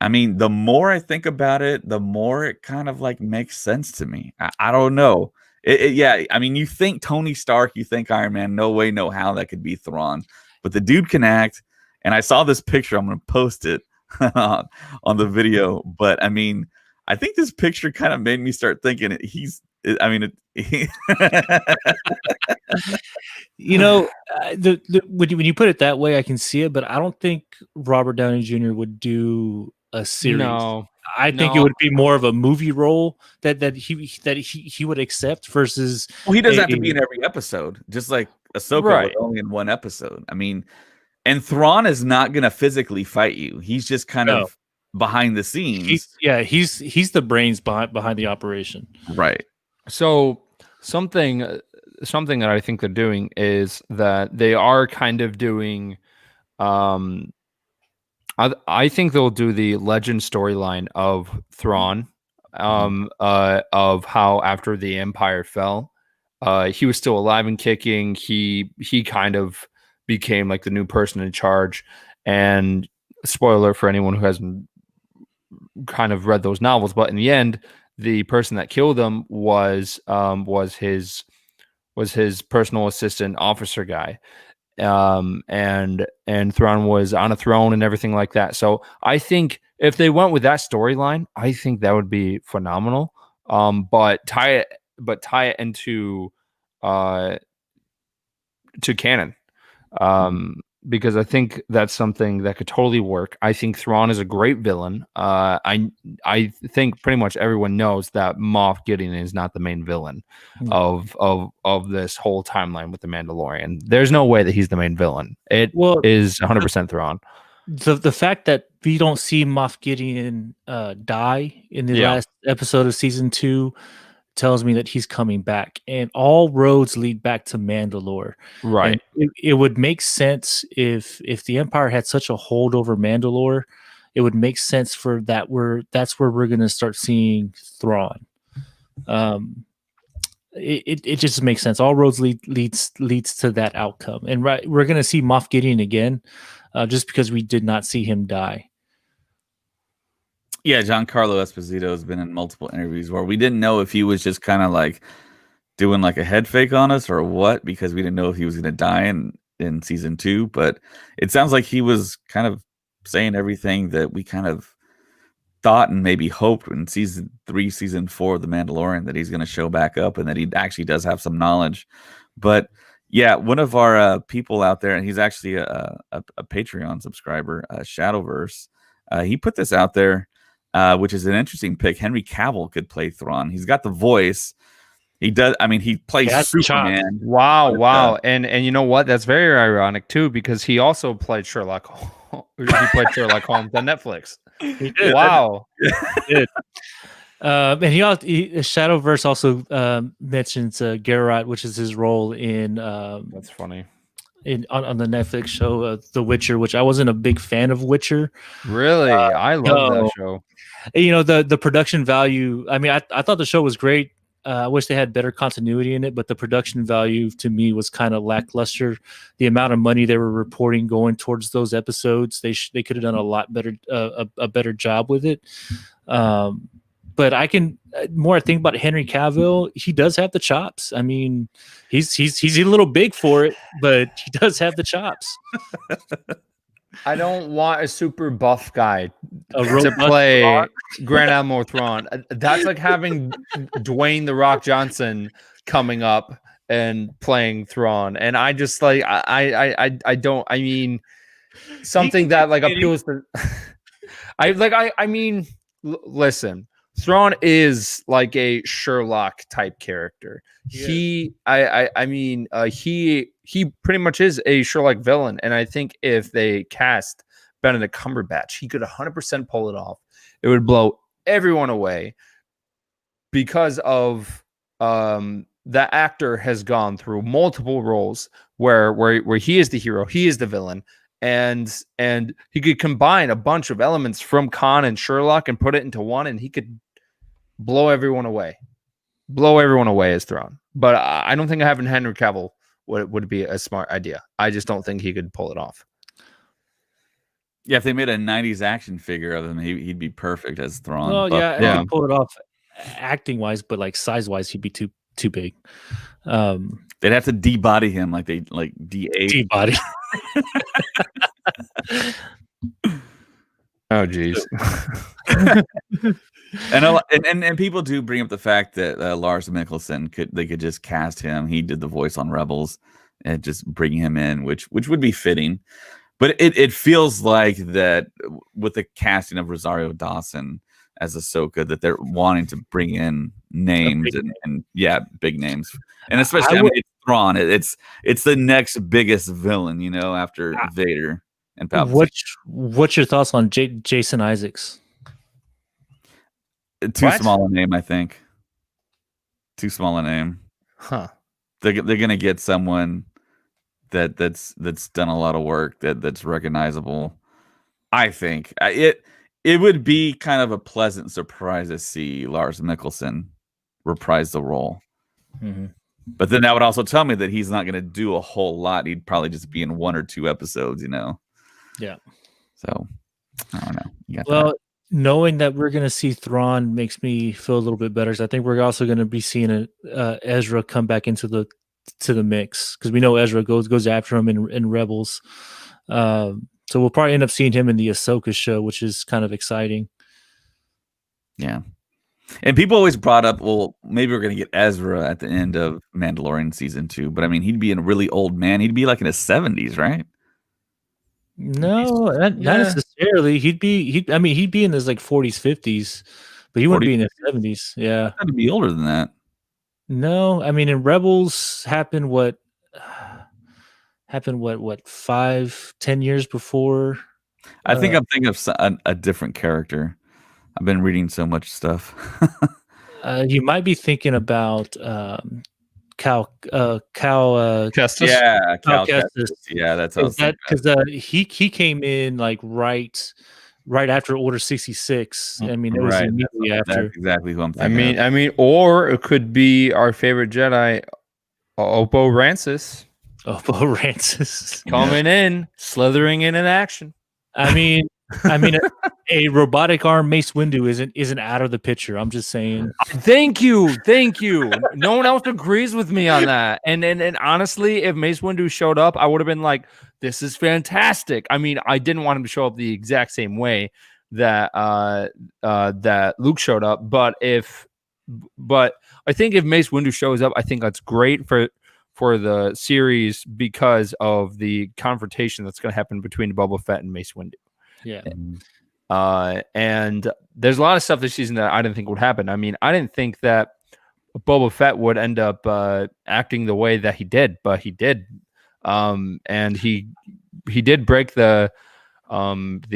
I mean, the more I think about it, the more it kind of like makes sense to me. I don't know. Yeah, I mean, you think Tony Stark, you think Iron Man, no way, no how that could be Thrawn. But the dude can act. And I saw this picture. I'm going to post it on the video. But I mean, I think this picture kind of made me start thinking you know, when you put it that way, I can see it. But I don't think Robert Downey Jr. would do a series. No, I think it would be more of a movie role that he would accept versus. Well, he doesn't have to be in every episode, just like Ahsoka was only in one episode. I mean. And Thrawn is not going to physically fight you. He's just kind of behind the scenes. He's the brains behind the operation. Right. So something that I think they're doing is that they are kind of doing. I think they'll do the legend storyline of Thrawn, of how after the Empire fell, he was still alive and kicking. He kind of became like the new person in charge. And spoiler for anyone who hasn't kind of read those novels, but in the end, the person that killed him was his personal assistant officer guy. And Thrawn was on a throne and everything like that. So I think if they went with that storyline, I think that would be phenomenal. But tie it into to canon. Because I think that's something that could totally work. I think Thrawn is a great villain. I think pretty much everyone knows that Moff Gideon is not the main villain of this whole timeline with the Mandalorian. There's no way that he's the main villain. It is 100% Thrawn. The fact that we don't see Moff Gideon die in the last episode of season 2 tells me that he's coming back, and all roads lead back to Mandalore. Right. It would make sense if the Empire had such a hold over Mandalore. It would make sense for that's where we're going to start seeing Thrawn. it just makes sense. All roads leads to that outcome, and we're gonna see Moff Gideon again, just because we did not see him die. Yeah, Giancarlo Esposito has been in multiple interviews where we didn't know if he was just kind of like doing like a head fake on us or what, because we didn't know if he was going to die in season 2. But it sounds like he was kind of saying everything that we kind of thought and maybe hoped in season 3, season 4 of The Mandalorian, that he's going to show back up and that he actually does have some knowledge. But yeah, one of our people out there, and he's actually a Patreon subscriber, Shadowverse, he put this out there. Which is an interesting pick. Henry Cavill could play Thrawn. He's got the voice. He does. I mean, he plays Superman. Wow. And you know what? That's very ironic too, because he also played Sherlock. He played Sherlock Holmes on Netflix. He did. Wow. He did. And Shadowverse also mentions Geralt, which is his role in. That's funny. On the Netflix show The Witcher, which I wasn't a big fan of Witcher. Really? I love that show. You know, the production value, I mean, I thought the show was great. I wish they had better continuity in it, but the production value to me was kind of lackluster. The amount of money they were reporting going towards those episodes, they could have done a lot better, a better job with it. But I think about Henry Cavill, he does have the chops. I mean, he's a little big for it, but he does have the chops. I don't want a super buff guy to play Grand Admiral Thrawn. That's like having Dwayne The Rock Johnson coming up and playing Thrawn. And I just like I don't. I mean, something that like appeals to. Listen. Thrawn is like a Sherlock type character. Yeah. He pretty much is a Sherlock villain, and I think if they cast Benedict Cumberbatch, he could 100% pull it off. It would blow everyone away because of the actor has gone through multiple roles where he is the hero, he is the villain. And he could combine a bunch of elements from Khan and Sherlock and put it into one, and he could blow everyone away as Thrawn. But I don't think having Henry Cavill would be a smart idea. I just don't think he could pull it off. Yeah, if they made a 90s action figure of him, he'd be perfect as Thrawn. Well, yeah, he could pull it off acting wise, but like size wise, he'd be too big. They'd have to de-body him like they like de-age. De-body. Oh, geez. and people do bring up the fact that Lars Mikkelsen could just cast him. He did the voice on Rebels and just bring him in, which would be fitting. But it feels like that with the casting of Rosario Dawson as Ahsoka, that they're wanting to bring in names and big names, and especially it's Thrawn. It's the next biggest villain, you know, after Vader and Palpatine. What's your thoughts on Jason Isaacs? Too small a name, I think. Too small a name. Huh. They're gonna get someone that's done a lot of work that's recognizable. I think it would be kind of a pleasant surprise to see Lars Mikkelsen reprise the role. Mm-hmm. But then that would also tell me that he's not going to do a whole lot. He'd probably just be in 1 or 2 episodes, you know? Yeah. So, I don't know. Well, knowing that we're going to see Thrawn makes me feel a little bit better. So I think we're also going to be seeing Ezra come back into the mix, because we know Ezra goes after him in Rebels. So we'll probably end up seeing him in the Ahsoka show, which is kind of exciting. Yeah. And people always brought up, well, maybe we're going to get Ezra at the end of Mandalorian season 2. But I mean, he'd be a really old man. He'd be like in his 70s, right? No, not necessarily. He'd be in his like 40s, 50s, but he wouldn't be in his 70s. Yeah. He'd be older than that. No, I mean, in Rebels happened what 5-10 years before. I think I'm thinking of a different character. I've been reading so much stuff. You might be thinking about Cal Kestis. Yeah, Cal Kestis. Yeah, that's because he came in like right right after Order 66. I mean, it was Right. immediately after. That's exactly who I'm I thinking. mean, or it could be our favorite Jedi, Oppo Rancis, Oh, Bo Rancis. coming in, slithering in action. I mean, a robotic arm Mace Windu isn't out of the picture. I'm just saying. Thank you. No one else agrees with me on that. And honestly, if Mace Windu showed up, I would have been like, "This is fantastic." I mean, I didn't want him to show up the exact same way that that Luke showed up, but I think if Mace Windu shows up, I think that's great for the series because of the confrontation that's going to happen between Boba Fett and Mace Windu. Yeah. And there's a lot of stuff this season that I didn't think would happen. I mean, I didn't think that Boba Fett would end up acting the way that he did, but he did. And he did break the code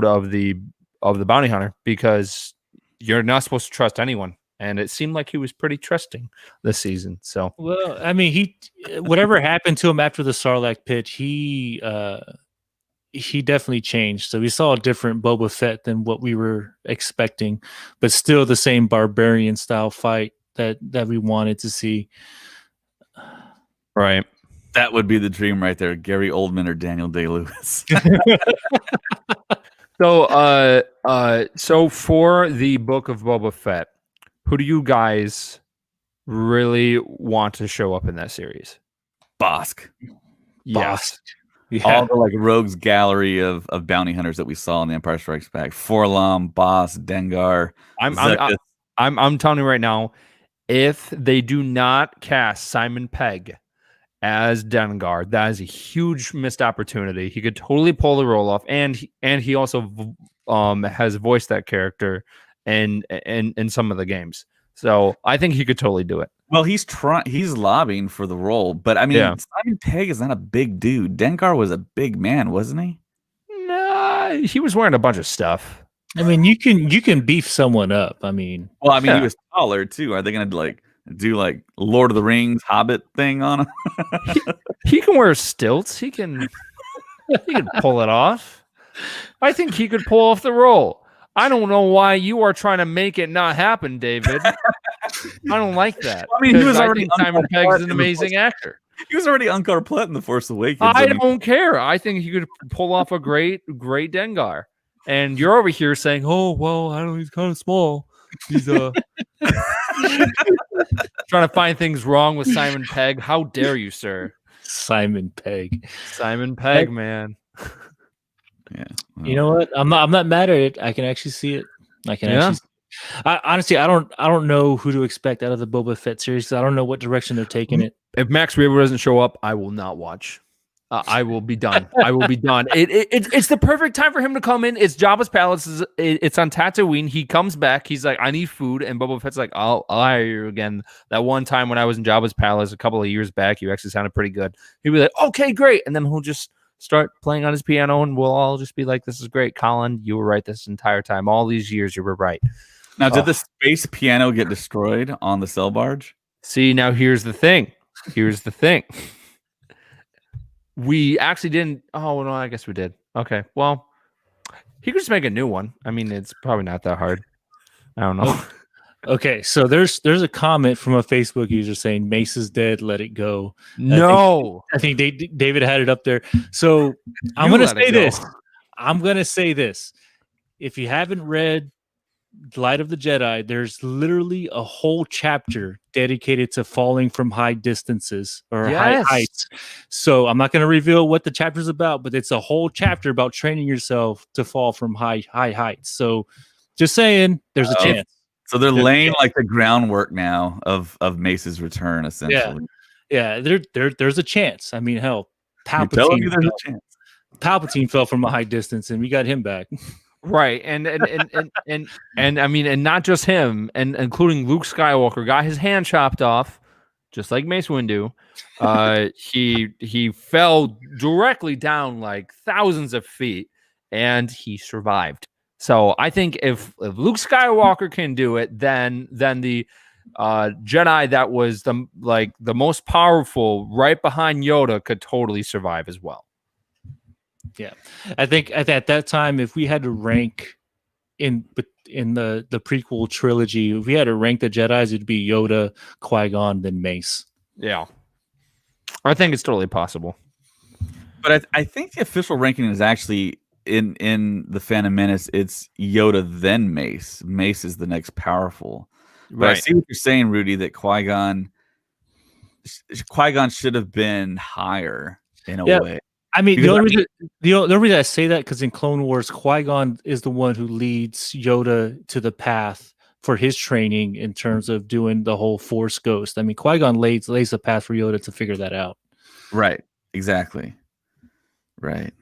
of the bounty hunter, because you're not supposed to trust anyone. And it seemed like he was pretty trusting this season. So, well, I mean, whatever happened to him after the Sarlacc pit, he definitely changed. So we saw a different Boba Fett than what we were expecting, but still the same barbarian style fight that we wanted to see. right. That would be the dream right there. Gary Oldman or Daniel Day-Lewis. So for the book of Boba Fett, who do you guys really want to show up in that series? Bosk. Yes. Yeah. All the like rogues gallery of bounty hunters that we saw in The Empire Strikes Back. Forlom, Boss, Dengar. I'm telling you right now, if they do not cast Simon Pegg as Dengar, that is a huge missed opportunity. He could totally pull the role off, and he also has voiced that character in some of the games. So I think he could totally do it. Well, he's lobbying for the role, but I mean, Simon Pegg is not a big dude. Dengar was a big man, wasn't he? Nah, he was wearing a bunch of stuff. I mean, you can beef someone up. I mean, well, I mean, he was taller too. Are they going to do like Lord of the Rings Hobbit thing on him? he can wear stilts. He can pull it off. I think he could pull off the role. I don't know why you are trying to make it not happen, David. I don't like that. I mean, he was already Simon Pegg is an amazing actor. He was already Unkar Plutt in The Force Awakens. I don't care. I think he could pull off a great Dengar. And you're over here saying, "Oh, well, I don't know. He's kind of small. He's trying to find things wrong with Simon Pegg. How dare you, sir?" Simon Pegg, man. Yeah. Well. You know what? I'm not mad at it. I can actually see it. Honestly, I don't know who to expect out of the Boba Fett series. I don't know what direction they're taking it. If Max Rebo doesn't show up, I will not watch. I will be done. It's the perfect time for him to come in. It's Jabba's palace. It's on Tatooine. He comes back. He's like, "I need food," and Boba Fett's like, "I'll hire you again." That one time when I was in Jabba's palace a couple of years back, you actually sounded pretty good. He'd be like, "Okay, great," and then he'll just start playing on his piano, and we'll all just be like, "This is great, Colin. You were right this entire time. All these years, you were right." Now, did the space piano get destroyed on the cell barge? See, now here's the thing. We actually didn't. Oh, no, I guess we did. Okay. Well, he could just make a new one. I mean, it's probably not that hard. I don't know. Okay. So there's a comment from a Facebook user saying Mace is dead. Let it go. No. I think David had it up there. So I'm going to say this. I'm going to say this. If you haven't read Light of the Jedi, there's literally a whole chapter dedicated to falling from high distances or high heights. So I'm not going to reveal what the chapter's about, but it's a whole chapter about training yourself to fall from high heights. So just saying, there's a chance. So they're laying like the groundwork now of Mace's return, essentially. Yeah. There's a chance. I mean, hell, Palpatine fell from a high distance, and we got him back. Right, and I mean, and not just him, and including Luke Skywalker got his hand chopped off, just like Mace Windu. He fell directly down like thousands of feet, and he survived. So I think if Luke Skywalker can do it, then the Jedi that was the most powerful, right behind Yoda, could totally survive as well. Yeah, I think at that time, if we had to rank in the prequel trilogy, if we had to rank the Jedis, it'd be Yoda, Qui-Gon, then Mace. Yeah, I think it's totally possible. But I think the official ranking is actually in the Phantom Menace. It's Yoda then Mace. Mace is the next powerful. But I see what you're saying, Rudy. That Qui-Gon should have been higher in a way. I mean, the only reason I say that because in Clone Wars, Qui-Gon is the one who leads Yoda to the path for his training in terms of doing the whole Force Ghost. I mean, Qui-Gon lays the path for Yoda to figure that out. Right. Exactly. Right.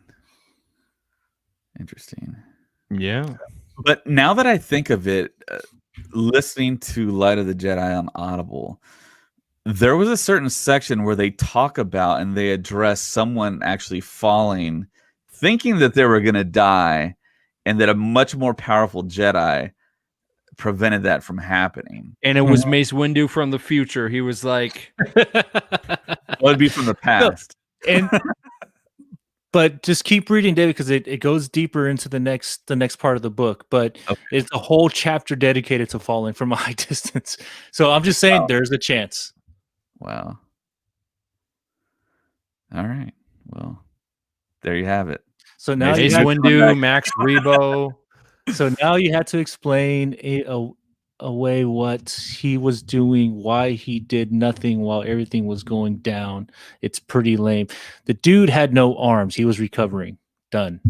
Interesting. Yeah. But now that I think of it, listening to Light of the Jedi on Audible, there was a certain section where they talk about and they address someone actually falling, thinking that they were going to die, and that a much more powerful Jedi prevented that from happening. And it was Mace Windu from the future. He was like, it would be from the past. But just keep reading, David, because it goes deeper into the next part of the book. But it's a whole chapter dedicated to falling from a high distance. So I'm just saying there's a chance. Wow. All right. Well, there you have it. So now Mace Windu, Max Rebo. So now you had to explain away what he was doing, why he did nothing while everything was going down. It's pretty lame. The dude had no arms. He was recovering. Done.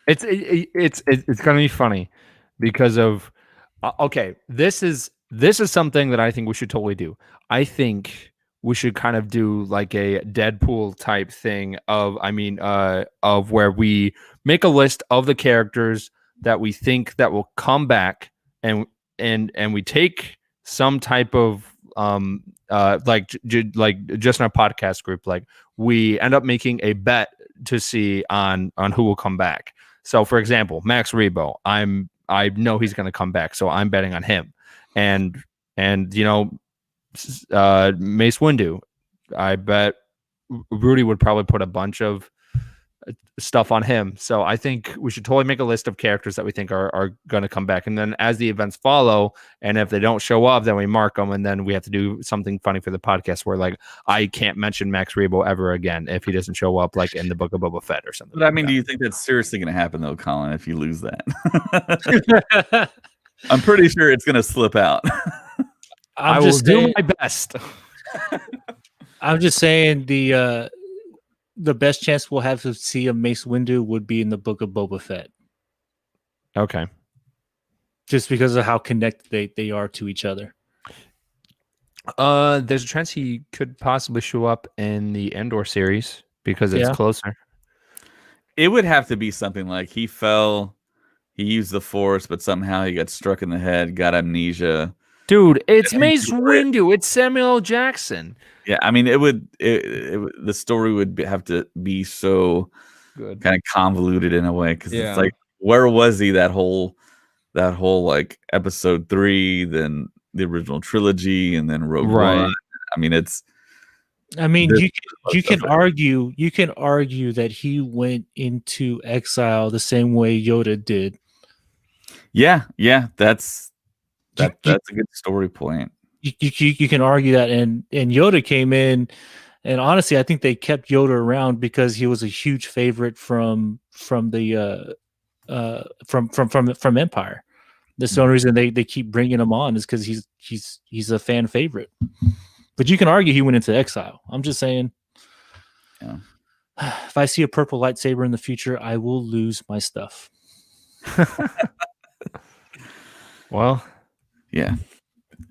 It's gonna be funny because of okay. This is something that I think we should totally do. I think we should kind of do like a Deadpool type thing of where we make a list of the characters that we think that will come back, and we take some type of like just in our podcast group, like we end up making a bet to see on who will come back. So for example, Max Rebo, I know he's going to come back, so I'm betting on him. And Mace Windu, I bet Rudy would probably put a bunch of stuff on him. So I think we should totally make a list of characters that we think are going to come back. And then as the events follow, and if they don't show up, then we mark them. And then we have to do something funny for the podcast where like, I can't mention Max Rebo ever again if he doesn't show up like in the Book of Boba Fett or something. But I mean, do you think that's seriously going to happen though, Colin, if you lose that? I'm pretty sure it's going to slip out. I will do my best. I'm just saying the best chance we'll have to see a Mace Windu would be in the Book of Boba Fett. Okay. Just because of how connected they are to each other. There's a chance he could possibly show up in the Endor series because it's closer. It would have to be something like he fell, he used the Force, but somehow he got struck in the head, got amnesia. Dude, it's Mace Windu. It's Samuel L. Jackson. Yeah, I mean, the story would have to be so good, kind of convoluted in a way, because it's like, where was he that whole like episode 3, then the original trilogy, and then Rogue One. I mean, you can argue that he went into exile the same way Yoda did. Yeah, that's a good story point. You can argue that, and Yoda came in, and honestly, I think they kept Yoda around because he was a huge favorite from Empire. That's the only reason they keep bringing him on is because he's a fan favorite. But you can argue he went into exile. I'm just saying, if I see a purple lightsaber in the future, I will lose my stuff. Well, yeah.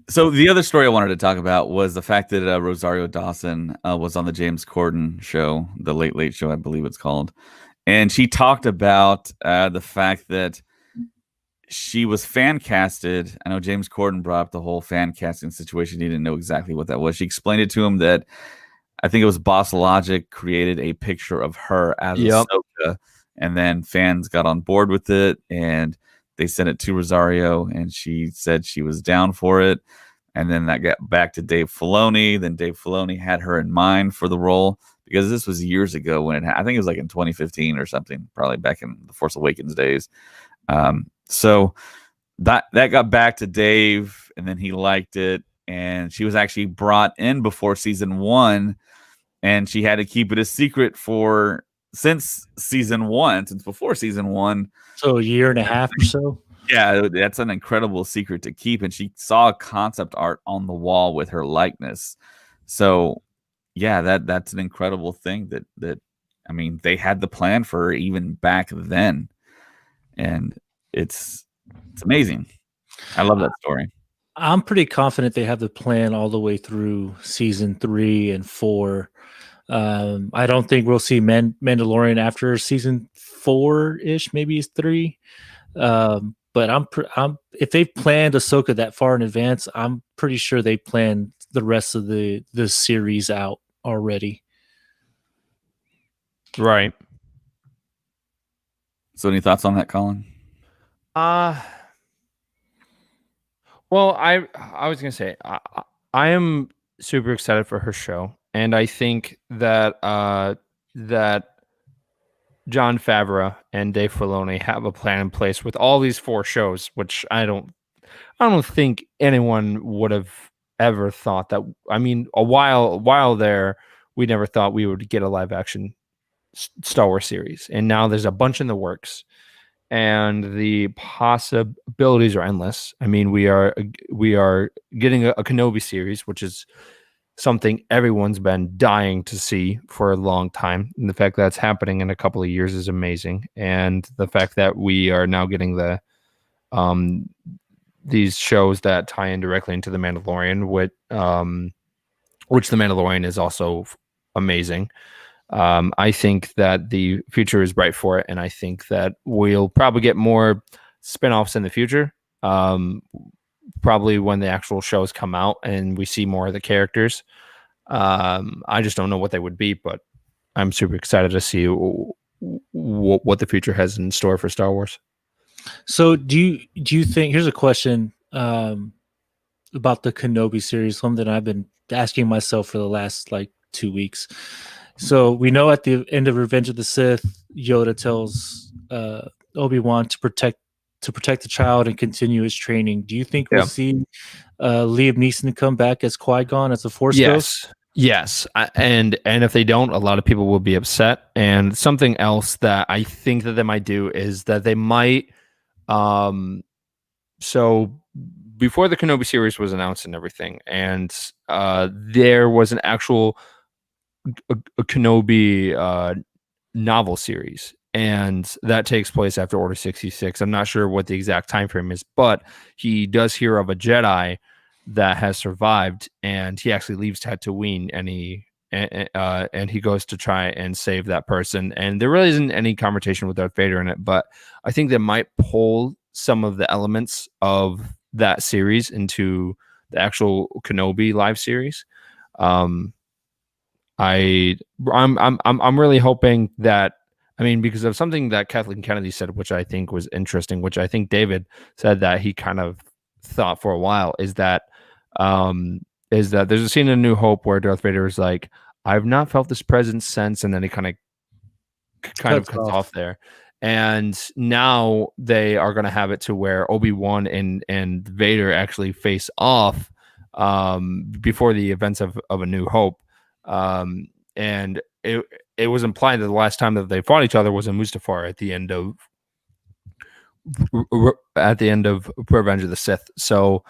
So the other story I wanted to talk about was the fact that Rosario Dawson was on the James Corden show, the Late Late Show, I believe it's called. And she talked about the fact that she was fan casted. I know James Corden brought up the whole fan casting situation. He didn't know exactly what that was. She explained it to him that I think it was Boss Logic created a picture of her as Ahsoka, and then fans got on board with it, and they sent it to Rosario, and she said she was down for it. and then that got back to Dave Filoni. Then Dave Filoni had her in mind for the role because this was years ago when I think it was like in 2015 or something, probably back in the Force Awakens days. So that got back to Dave, and then he liked it, and she was actually brought in before season 1, and she had to keep it a secret since before season 1. So a year and a half or so. Yeah, that's an incredible secret to keep. And she saw concept art on the wall with her likeness. So yeah, that's an incredible thing that I mean, they had the plan for her even back then. And it's amazing. I love that story. I'm pretty confident they have the plan all the way through season 3 and 4. I don't think we'll see Mandalorian after season 4-ish, maybe it's 3. But I'm if they planned Ahsoka that far in advance, I'm pretty sure they planned the rest of the series out already. Right. So any thoughts on that, Colin? Well, I was gonna say I am super excited for her show, and I think that that Jon Favreau and Dave Filoni have a plan in place with all these 4 shows, which I don't think anyone would have ever thought that. I mean, a while there, we never thought we would get a live action Star Wars series, and now there's a bunch in the works, and the possibilities are endless. I mean, we are getting a Kenobi series, which is something everyone's been dying to see for a long time. And the fact that it's happening in a couple of years is amazing. And the fact that we are now getting these shows that tie in directly into The Mandalorian, which The Mandalorian is also amazing. I think that the future is bright for it. And I think that we'll probably get more spinoffs in the future. Probably when the actual shows come out and we see more of the characters. I just don't know what they would be, but I'm super excited to see what the future has in store for Star Wars. So do you think, here's a question about the Kenobi series, something I've been asking myself for the last 2 weeks. So we know at the end of Revenge of the Sith, Yoda tells Obi-Wan to protect the child and continue his training. Do you think we'll see Liam Neeson come back as Qui-Gon as a Force Ghost? Yes. And if they don't, a lot of people will be upset. And something else that I think that they might do is that they might. So before the Kenobi series was announced and everything, and there was an actual a Kenobi novel series. And that takes place after Order 66. I'm not sure what the exact time frame is, but he does hear of a Jedi that has survived, and he actually leaves Tatooine, and he goes to try and save that person. And there really isn't any conversation with Darth Vader in it, but I think they might pull some of the elements of that series into the actual Kenobi live series. I'm really hoping that. I mean, because of something that Kathleen Kennedy said, which I think was interesting, which I think David said that he kind of thought for a while, is that there's a scene in New Hope where Darth Vader is like, "I've not felt this presence since," and then he kind of cuts off there. And now they are going to have it to where Obi-Wan and Vader actually face off before the events of A New Hope, and it was implied that the last time that they fought each other was in Mustafar at the end of Revenge of the Sith. So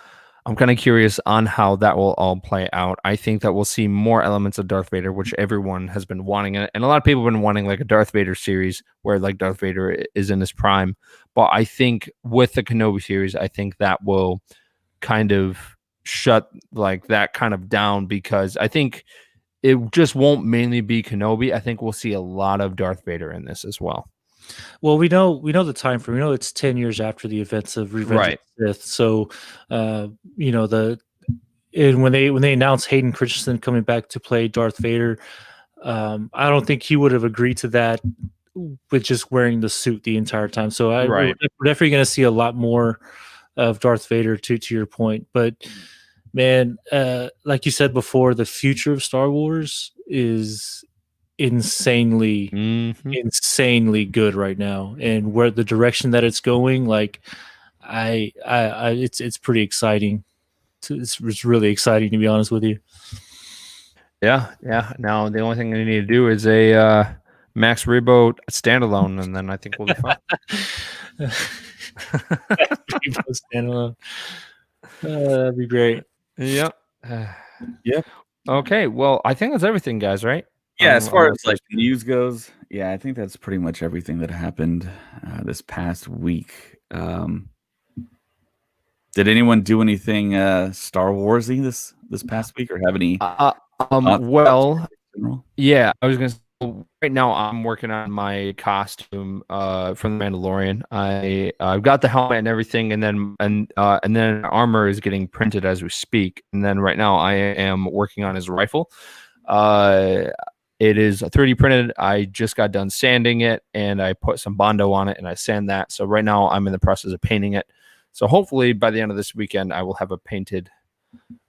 I'm kind of curious on how that will all play out. I think that we'll see more elements of Darth Vader, which everyone has been wanting, and a lot of people have been wanting like a Darth Vader series where like Darth Vader is in his prime. But I think with the Kenobi series, I think that will kind of shut like that kind of down, because I think it just won't mainly be Kenobi. I think we'll see a lot of Darth Vader in this as well. Well, we know the time frame. We know it's 10 years after the events of Revenge of the Sith. So, when they announced Hayden Christensen coming back to play Darth Vader, I don't think he would have agreed to that with just wearing the suit the entire time. So, we're definitely going to see a lot more of Darth Vader. To your point, but Man, like you said before, the future of Star Wars is insanely insanely good right now, and where the direction that it's going, like it's pretty exciting. It's really exciting, to be honest with you. Yeah. Now the only thing we need to do is a Max Rebo standalone, and then I think we'll be fine. Standalone. That'd be great. Yep. Yep. Okay. Well, I think that's everything, guys. Right? Yeah, as far as like news goes, yeah, I think that's pretty much everything that happened this past week. Did anyone do anything Star Warsy this past week, or have any? Well, yeah, I was gonna say, right now I'm working on my costume from the Mandalorian. I've got the helmet and everything, and then armor is getting printed as we speak. And then right now I am working on his rifle. It is 3D printed. I just got done sanding it, and I put some Bondo on it, and I sand that. So right now I'm in the process of painting it. So hopefully by the end of this weekend, I will have a painted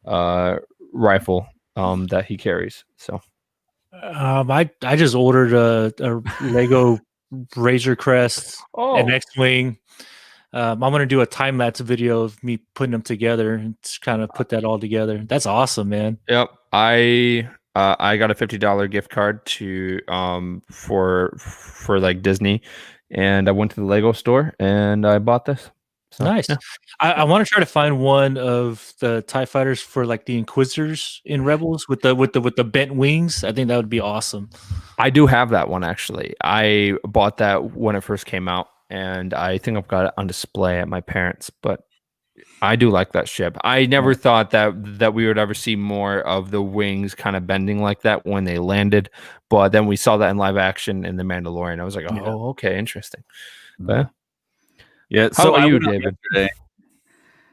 rifle that he carries. So I just ordered a Lego Razor Crest, an X-wing. I'm gonna do a time lapse video of me putting them together and just kind of put that all together. That's awesome, man. Yep, I got a $50 gift card to for like Disney, and I went to the Lego store and I bought this. So, nice. Yeah. I want to try to find one of the TIE fighters for like the Inquisitors in Rebels with the bent wings. I think that would be awesome. I do have that one actually. I bought that when it first came out, and I think I've got it on display at my parents'. But I do like that ship. I never thought that we would ever see more of the wings kind of bending like that when they landed, but then we saw that in live action in The Mandalorian. I was like, oh, okay, interesting. But yeah. How about you, David?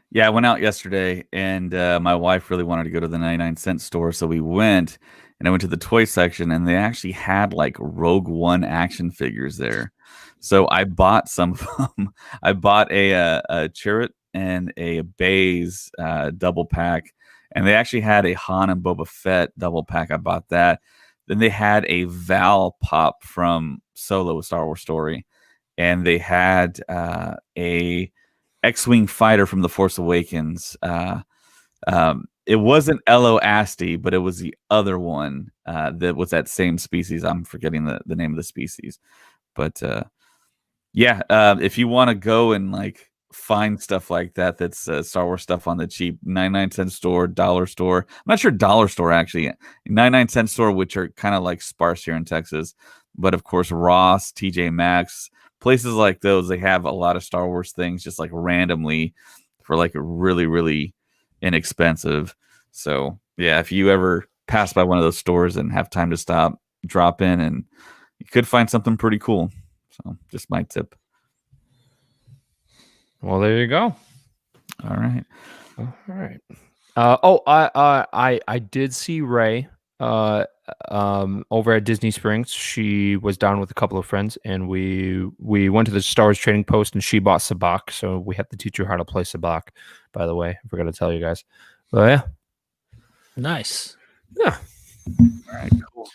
Yeah, I went out yesterday, and my wife really wanted to go to the 99-cent store, so we went. And I went to the toy section, and they actually had like Rogue One action figures there. So I bought some of them. I bought a Chirrut and a Baze double pack, and they actually had a Han and Boba Fett double pack. I bought that. Then they had a Val pop from Solo: A Star Wars Story, and they had a X-wing fighter from The Force Awakens. It wasn't Elo Asti, but it was the other one that was that same species. I'm forgetting the name of the species, but yeah, if you want to go and like find stuff like that, that's Star Wars stuff on the cheap, 99-cent store, dollar store. I'm not sure dollar store actually, 99-cent store, which are kind of like sparse here in Texas, but of course Ross, TJ Maxx, places like those, they have a lot of Star Wars things just like randomly for like really, really inexpensive. So yeah, if you ever pass by one of those stores and have time to stop, drop in, and you could find something pretty cool. So just my tip. Well, there you go. All right. I did see Ray over at Disney Springs. She was down with a couple of friends, and we went to the Star Wars Trading Post, and she bought sabacc. So we have to teach her how to play sabacc. By the way, I forgot to tell you guys. But yeah, nice. Yeah. All right. Cool.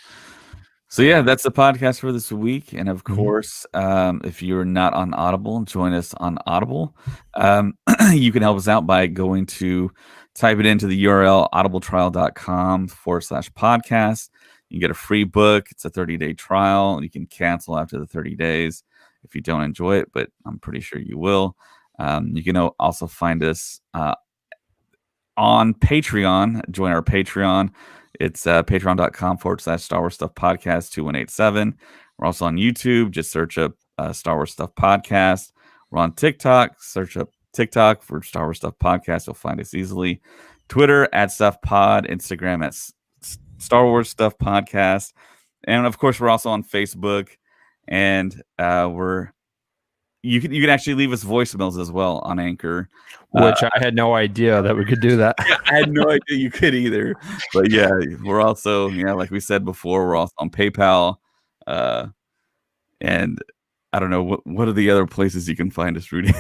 So yeah, that's the podcast for this week. And of course, if you're not on Audible, join us on Audible. You can help us out by going to type it into the URL audibletrial.com/podcast. You can get a free book. It's a 30-day trial. You can cancel after the 30 days if you don't enjoy it, but I'm pretty sure you will. You can also find us on Patreon. Join our Patreon. It's patreon.com/Star Wars Stuff Podcast 2187. We're also on YouTube. Just search up Star Wars Stuff Podcast. We're on TikTok. Search up TikTok for Star Wars Stuff Podcast. You'll find us easily. Twitter @StuffPod. Instagram @Star Wars Stuff Podcast. And of course, we're also on Facebook. And you can actually leave us voicemails as well on Anchor. Which I had no idea that we could do that. Yeah, I had no idea you could either. But yeah, we're also, like we said before, we're also on PayPal. And I don't know, what are the other places you can find us, Rudy?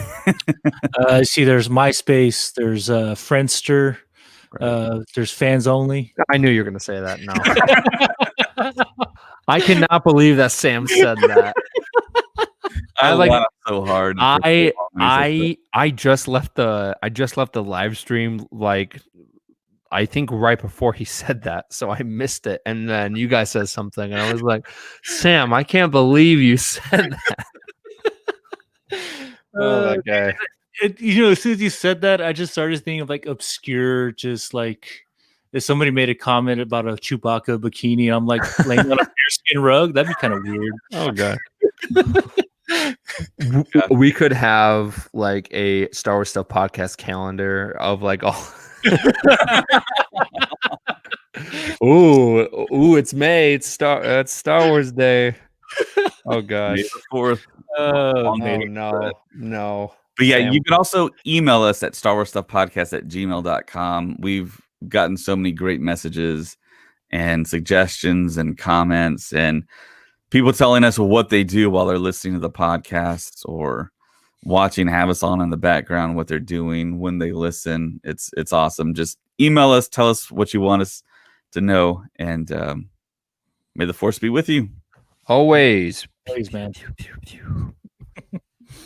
See, there's MySpace, there's Friendster, There's fans only. I knew you were going to say that. No. I cannot believe that Sam said that. I like- laughed so hard. I just left the live stream like I think right before he said that, so I missed it. And then you guys said something, and I was like, "Sam, I can't believe you said that." That guy. As soon as you said that, I just started thinking of like obscure, just like if somebody made a comment about a Chewbacca bikini, I'm like laying on a bearskin rug. That'd be kind of weird. Oh god. We could have like a Star Wars Stuff podcast calendar of like all. Ooh, it's May. It's Star Wars Day. Oh gosh. May the 4th. Oh no. But yeah, Sam. you can also email us at starwarsstuffpodcast@gmail.com. We've gotten so many great messages and suggestions and comments and people telling us what they do while they're listening to the podcasts or watching, have us on in the background, what they're doing when they listen. It's awesome. Just email us, tell us what you want us to know, and may the force be with you. Always. Please, man.